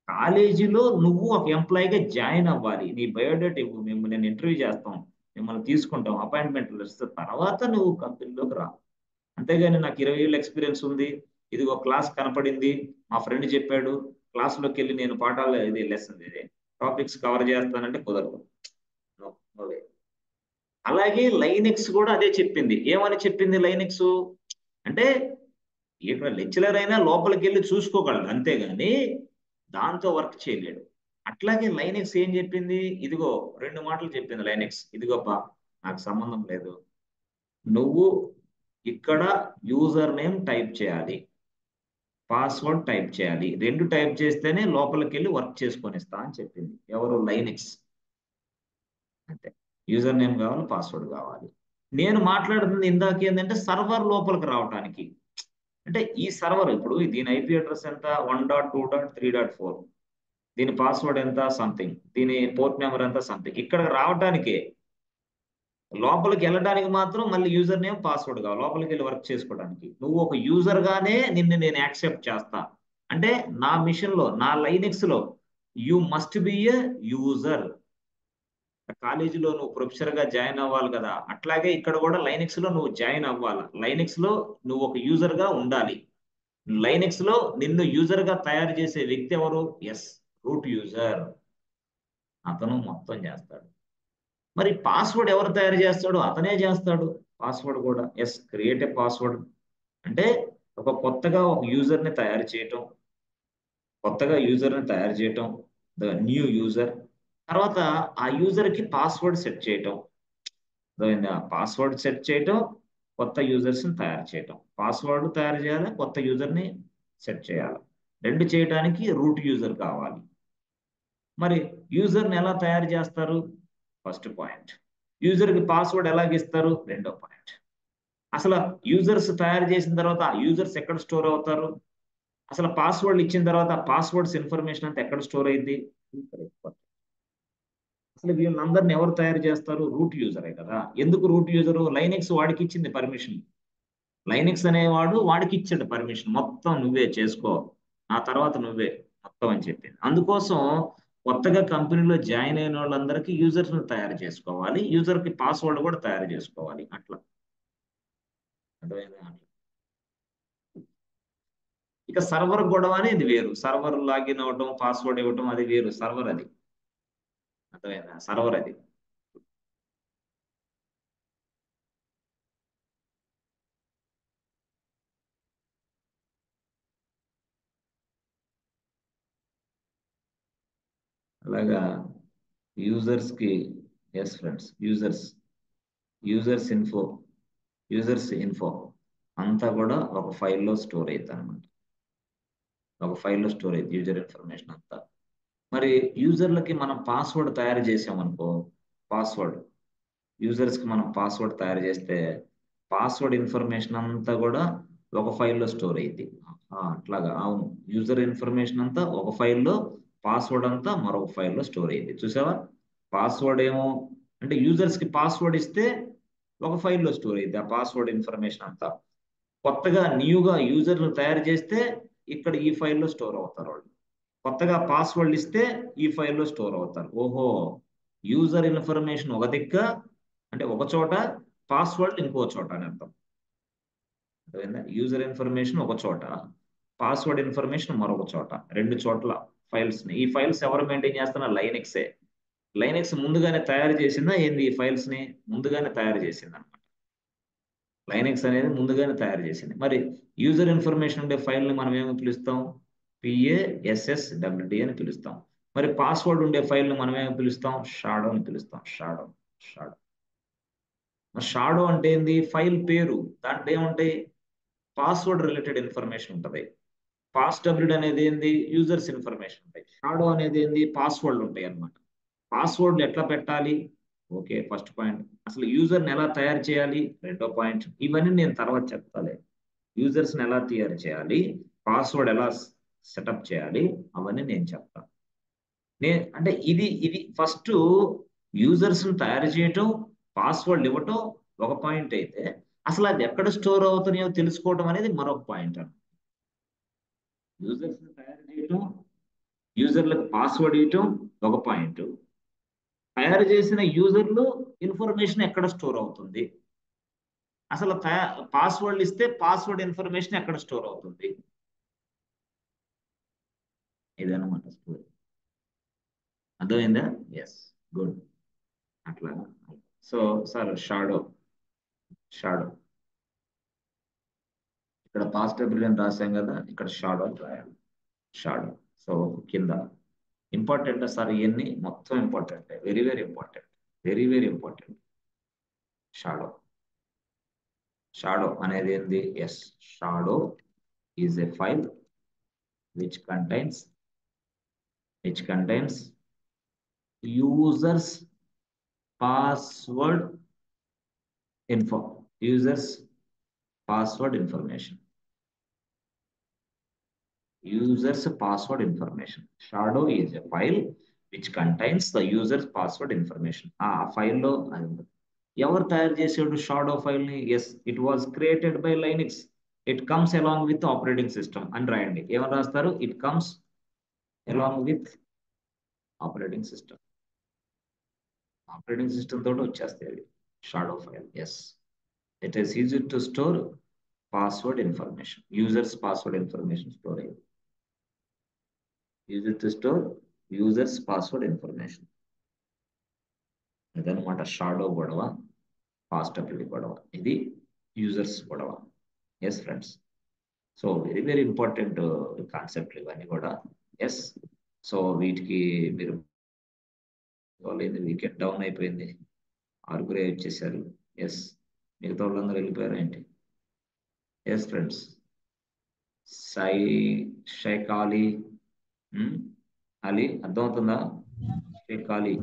కాలేజీలో నువ్వు ఒక ఎంప్లాయీగా జాయిన్ అవ్వాలి. నీ బయోడేటా ఇవ్వు, మేము నేను ఇంటర్వ్యూ చేస్తాం, మిమ్మల్ని తీసుకుంటాం, అపాయింట్మెంట్లు ఇస్తే తర్వాత నువ్వు కంపెనీలోకి రా. అంతేగాని నాకు 20 ఏళ్ళ ఎక్స్పీరియన్స్ ఉంది, ఇదిగో క్లాస్ కనపడింది, మా ఫ్రెండ్ చెప్పాడు, క్లాస్లోకి వెళ్ళి నేను పాఠాలు ఇది లెసన్ ఇది టాపిక్స్ కవర్ చేస్తానంటే కుదరదు. No, no way. అలాగే లైనెక్స్ కూడా అదే చెప్పింది. ఏమని చెప్పింది లైనెక్స్ అంటే, ఇక్కడ లెక్చరర్ అయినా లోపలికి వెళ్ళి చూసుకోగలడు, అంతేగాని దాంతో వర్క్ చేయలేడు. అట్లాగే లైనెక్స్ ఏం చెప్పింది, ఇదిగో 2 మాటలు చెప్పింది లైనెక్స్. ఇదిగోబ్బా నాకు సంబంధం లేదు, నువ్వు ఇక్కడ యూజర్ నేమ్ టైప్ చేయాలి, పాస్వర్డ్ టైప్ చేయాలి. 2 టైప్ చేస్తేనే లోపలికి వెళ్ళి వర్క్ చేసుకొని ఇస్తా అని చెప్పింది. ఎవరు? లైనెక్స్. అంతే. యూజర్ నేమ్ కావాలి, పాస్వర్డ్ కావాలి. నేను మాట్లాడుతుంది ఇందాక ఏంటంటే సర్వర్ లోపలికి రావటానికి. అంటే ఈ సర్వర్ ఇప్పుడు దీని ఐపీ అడ్రస్ ఎంత? 1.2.3.4. దీని పాస్వర్డ్ ఎంత? సంథింగ్. దీని పోర్ట్ నెంబర్ ఎంత? సంథింగ్. ఇక్కడ రావటానికే. లోపలికి వెళ్ళడానికి మాత్రం మళ్ళీ యూజర్ నేమ్, పాస్వర్డ్ కావాలి లోపలికి వెళ్ళి వర్క్ చేసుకోవడానికి. నువ్వు ఒక యూజర్ గానే నిన్ను నేను యాక్సెప్ట్ చేస్తా. అంటే నా మిషన్ లో, నా లైనెక్స్ లో you must be a user. కాలేజీలో నువ్వు ప్రొఫెసర్ గా జాయిన్ అవ్వాలి కదా, అట్లాగే ఇక్కడ కూడా లైనెక్స్ లో నువ్వు జాయిన్ అవ్వాలి. లైనెక్స్ లో నువ్వు ఒక యూజర్ గా ఉండాలి. లైనెక్స్ లో నిన్ను యూజర్ గా తయారు చేసే వ్యక్తి ఎవరు? Yes, root user. అతను మొత్తం చేస్తాడు. మరి పాస్వర్డ్ ఎవరు తయారు చేస్తాడు? అతనే చేస్తాడు. పాస్వర్డ్ కూడా ఎస్, క్రియేట్ ఏ పాస్వర్డ్. అంటే కొత్తగా ఒక యూజర్ ని తయారు చేయటం, కొత్తగా యూజర్ ని తయారు చేయటం, ద న్యూ యూజర్. తర్వాత ఆ యూజర్ కి పాస్వర్డ్ సెట్ చేయటం. పాస్వర్డ్ సెట్ చేయటం, కొత్త యూజర్స్ ని తయారు చేయటం. పాస్వర్డ్ తయారు చేయాలి, కొత్త యూజర్ ని సెట్ చేయాలి. 2 చేయడానికి రూట్ యూజర్ కావాలి. మరి యూజర్ ని ఎలా తయారు చేస్తారు? First point. యూజర్ కి పాస్వర్డ్ ఎలాగిస్తారు? రెండో పాయింట్. అసలు యూజర్స్ తయారు చేసిన తర్వాత ఆ యూజర్స్ ఎక్కడ స్టోర్ అవుతారు? అసలు పాస్వర్డ్ ఇచ్చిన తర్వాత పాస్వర్డ్స్ ఇన్ఫర్మేషన్ అంతా ఎక్కడ స్టోర్ అయింది? అసలు వీళ్ళందరిని ఎవరు తయారు చేస్తారు? రూట్ యూజరే కదా. ఎందుకు రూట్ యూజరు? లైనెక్స్ వాడికి ఇచ్చింది పర్మిషన్. లైనెక్స్ అనేవాడు వాడికి ఇచ్చాడు పర్మిషన్, మొత్తం నువ్వే చేసుకో, ఆ తర్వాత నువ్వే మొత్తం అని చెప్పింది. అందుకోసం కొత్తగా కంపెనీలో జాయిన్ అయిన వాళ్ళందరికీ యూజర్స్ తయారు చేసుకోవాలి, యూజర్ కి పాస్వర్డ్ కూడా తయారు చేసుకోవాలి. అట్లా అర్థమైందా? అట్లా. ఇక సర్వర్ గొడవ అనేది వేరు. సర్వర్ లాగిన్ అవ్వటం, పాస్వర్డ్ ఇవ్వటం అది వేరు. సర్వర్ అది. అర్థమైందా? సర్వర్ అది. అలాగా యూజర్స్ కి, yes friends, users info, users info అంతా కూడా ఒక ఫైల్లో స్టోర్ అవుతుంది అనమాట. ఒక ఫైల్లో స్టోర్ అయింది యూజర్ ఇన్ఫర్మేషన్ అంతా. మరి యూజర్లకి మనం పాస్వర్డ్ తయారు చేసామనుకో, పాస్వర్డ్ యూజర్స్ కి మనం పాస్వర్డ్ తయారు చేస్తే పాస్వర్డ్ ఇన్ఫర్మేషన్ అంతా కూడా ఒక ఫైల్లో స్టోర్ అయింది. అట్లాగా, అవును. యూజర్ ఇన్ఫర్మేషన్ అంతా ఒక ఫైల్లో, పాస్వర్డ్ అంతా మరొక ఫైల్లో స్టోర్ అయింది. చూసావా? పాస్వర్డ్ ఏమో అంటే యూజర్స్ కి పాస్వర్డ్ ఇస్తే ఒక ఫైల్లో స్టోర్ అయింది ఆ పాస్వర్డ్ ఇన్ఫర్మేషన్ అంతా. కొత్తగా న్యూగా యూజర్లు తయారు చేస్తే ఇక్కడ ఈ ఫైల్లో స్టోర్ అవుతారు వాళ్ళు. కొత్తగా పాస్వర్డ్ ఇస్తే ఈ ఫైల్లో స్టోర్ అవుతారు. ఓహో, యూజర్ ఇన్ఫర్మేషన్ ఒక దిక్క, అంటే ఒక చోట, పాస్వర్డ్ ఇంకో చోట అని అర్థం. యూజర్ ఇన్ఫర్మేషన్ ఒక చోట, పాస్వర్డ్ ఇన్ఫర్మేషన్ మరొక చోట, 2 చోట్ల ఫైల్స్ ని. ఈ ఫైల్స్ ఎవరు మెయింటైన్ చేస్తున్నా? లైనెక్సే. లైనెక్స్ ముందుగానే తయారు చేసిందా ఏంది? ఈ ఫైల్స్ ని ముందుగానే తయారు చేసింది అనమాట. లైనెక్స్ అనేది ముందుగానే తయారు చేసింది. మరి యూజర్ ఇన్ఫర్మేషన్ ఉండే ఫైల్ ని మనం ఏమి పిలుస్తాం? PASSWD అని పిలుస్తాం. మరి పాస్వర్డ్ ఉండే ఫైల్ ని మనం ఏమి పిలుస్తాం? షాడో అని పిలుస్తాం. షాడో. షాడో. మరి షాడో అంటే ఏంది? ఫైల్ పేరు. దాంట్లో ఏముంటాయి? పాస్వర్డ్ రిలేటెడ్ ఇన్ఫర్మేషన్ ఉంటుంది. పాస్డబ్ల్యూడ్ అనేది ఏంది? యూజర్స్ ఇన్ఫర్మేషన్ ఉంటాయి. షాడో అనేది ఏంది? పాస్వర్డ్ ఉంటాయి అన్నమాట. పాస్వర్డ్ ఎట్లా పెట్టాలి? Okay, first point. అసలు యూజర్ని ఎలా తయారు చేయాలి? రెండో పాయింట్. ఇవన్నీ నేను తర్వాత చెప్తాలే. యూజర్స్ ని ఎలా తయారు చేయాలి, పాస్వర్డ్ ఎలా సెటప్ చేయాలి, అవన్నీ నేను చెప్తాను. అంటే ఇది ఇది ఫస్ట్ యూజర్స్ ని తయారు చేయటం, పాస్వర్డ్ ఇవ్వటం ఒక పాయింట్ అయితే, అసలు అది ఎక్కడ స్టోర్ అవుతున్నాయో తెలుసుకోవటం అనేది మరొక పాయింట్ అన్న. యూజర్స్ ని తయారు చేయటం, యూజర్లకు పాస్వర్డ్ ఇవ్వటం ఒక పాయింట్. తయారు చేసిన యూజర్లు ఇన్ఫర్మేషన్ ఎక్కడ స్టోర్ అవుతుంది, అసలు పాస్వర్డ్ ఇస్తే పాస్వర్డ్ ఇన్ఫర్మేషన్ ఎక్కడ స్టోర్ అవుతుంది, ఇదన్నమాట స్టోరీ. అర్థమైందా? Yes, good. అట్లా. So sir, shadow. షాడో ఇక్కడ పాస్టబుల్ అని రాసాం కదా, ఇక్కడ షాడో అని రాయాలి. షాడో. సో కింద ఇంపార్టెంట్ సార్, ఇవన్నీ మొత్తం important, very very important, very very important. Shadow. Shadow అనేది ఏంది? Yes, shadow is a file which contains users password users password information. User's password information. Shadow is a file which contains the user's password information. File lo ఎవరు తయారు చేసాడు shadow file ని? Yes, it was created by Linux. It comes along with operating system అని రాయండి. ఏమని రాస్తారు? It comes along with operating system. Operating system తోటి వచ్చేస్తాయి అవి shadow file. Yes, it is easy to store password information. Users password information store అయ్యింది. User to store users password information. అదనమాట shadow గొడవ, పాస్టబిలిటీ గొడవ. ఇది యూజర్స్ గొడవ. Yes friends, so very very important కాన్సెప్ట్లు ఇవన్నీ కూడా. ఎస్, సో వీటికి మీరు వీకెండ్ డౌన్ అయిపోయింది, 6 వచ్చేసారు. ఎస్, మిగతా వాళ్ళందరూ వెళ్ళిపోయారు ఏంటి? ఎస్ ఫ్రెండ్స్, షేక్ అలీ, అలీ అర్థమవుతుందా? షేక్ అలీ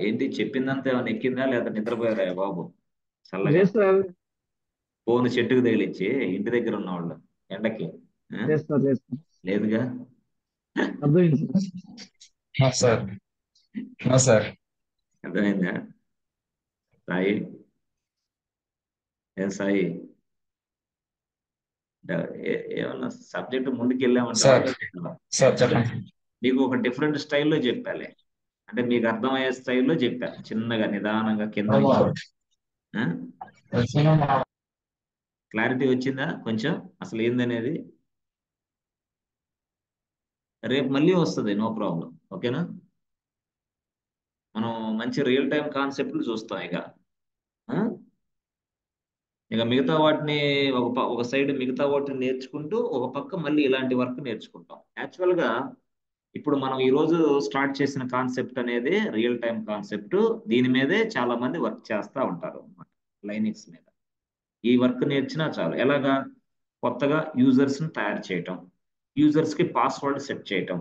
ఏంటి చెప్పిందంతా ఏమైనా ఎక్కిందా లేదా నిద్రపోయారా బాబు? చల్లగా ఫోన్ చెట్టుకు తగిలిచ్చి ఇంటి దగ్గర ఉన్న వాళ్ళు ఎండకి లేదుగా. అర్థమైందా సాయి? ఏం సాయి, ఏమన్నా సబ్జెక్ట్ ముందుకు వెళ్ళామంటే మీకు ఒక డిఫరెంట్ స్టైల్లో చెప్పాలి. అంటే మీకు అర్థమయ్యే స్టైల్లో చెప్పా, చిన్నగా నిదానంగా కింద క్లారిటీ వచ్చిందా కొంచెం అసలు ఏందనేది? రేపు మళ్ళీ వస్తుంది, నో ప్రాబ్లం. ఓకేనా? మనం మంచి రియల్ టైం కాన్సెప్ట్లు చూస్తాం. ఇక మిగతా వాటిని ఒక సైడ్ మిగతా వాటిని నేర్చుకుంటూ ఒక పక్క మళ్ళీ ఇలాంటి వర్క్ నేర్చుకుంటాం. యాక్చువల్గా ఇప్పుడు మనం ఈరోజు స్టార్ట్ చేసిన కాన్సెప్ట్ అనేది రియల్ టైం కాన్సెప్ట్. దీని మీదే చాలా మంది వర్క్ చేస్తూ ఉంటారు అన్నమాట, లైనిక్స్ మీద. ఈ వర్క్ నేర్చినా చాలు. ఎలాగా? కొత్తగా యూజర్స్ని తయారు చేయటం, యూజర్స్కి పాస్వర్డ్ సెట్ చేయటం,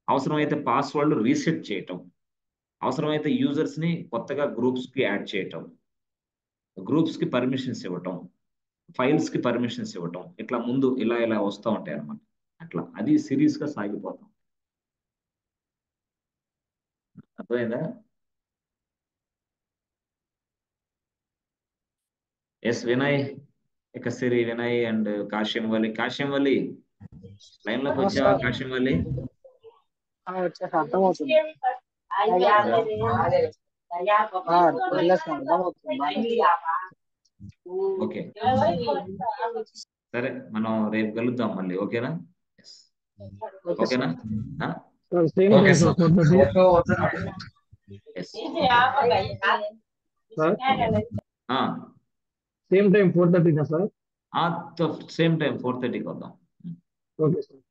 అవసరమైతే పాస్వర్డ్ రీసెట్ చేయటం, అవసరమైతే యూజర్స్ని కొత్తగా గ్రూప్స్కి యాడ్ చేయటం, గ్రూప్స్కి పర్మిషన్స్ ఇవ్వటం, ఫైల్స్కి పర్మిషన్స్ ఇవ్వటం, ఇట్లా ముందు ఇలా వస్తూ ఉంటాయి అన్నమాట. అట్లా అది సిరీస్గా సాగిపోతాం. అర్థమైందా? ఎస్ వినయ్, ఇక సిరి Vinay and Kasim Vali line లోకి వచ్చావా? కాశ్యం వలి ఓకే, సరే మనం రేపు కలుద్దాం మళ్ళీ. ఓకేనా? ఓకేనా? Same time 4:30 sir? Same time 4:30కి వద్దాం. Okay sir.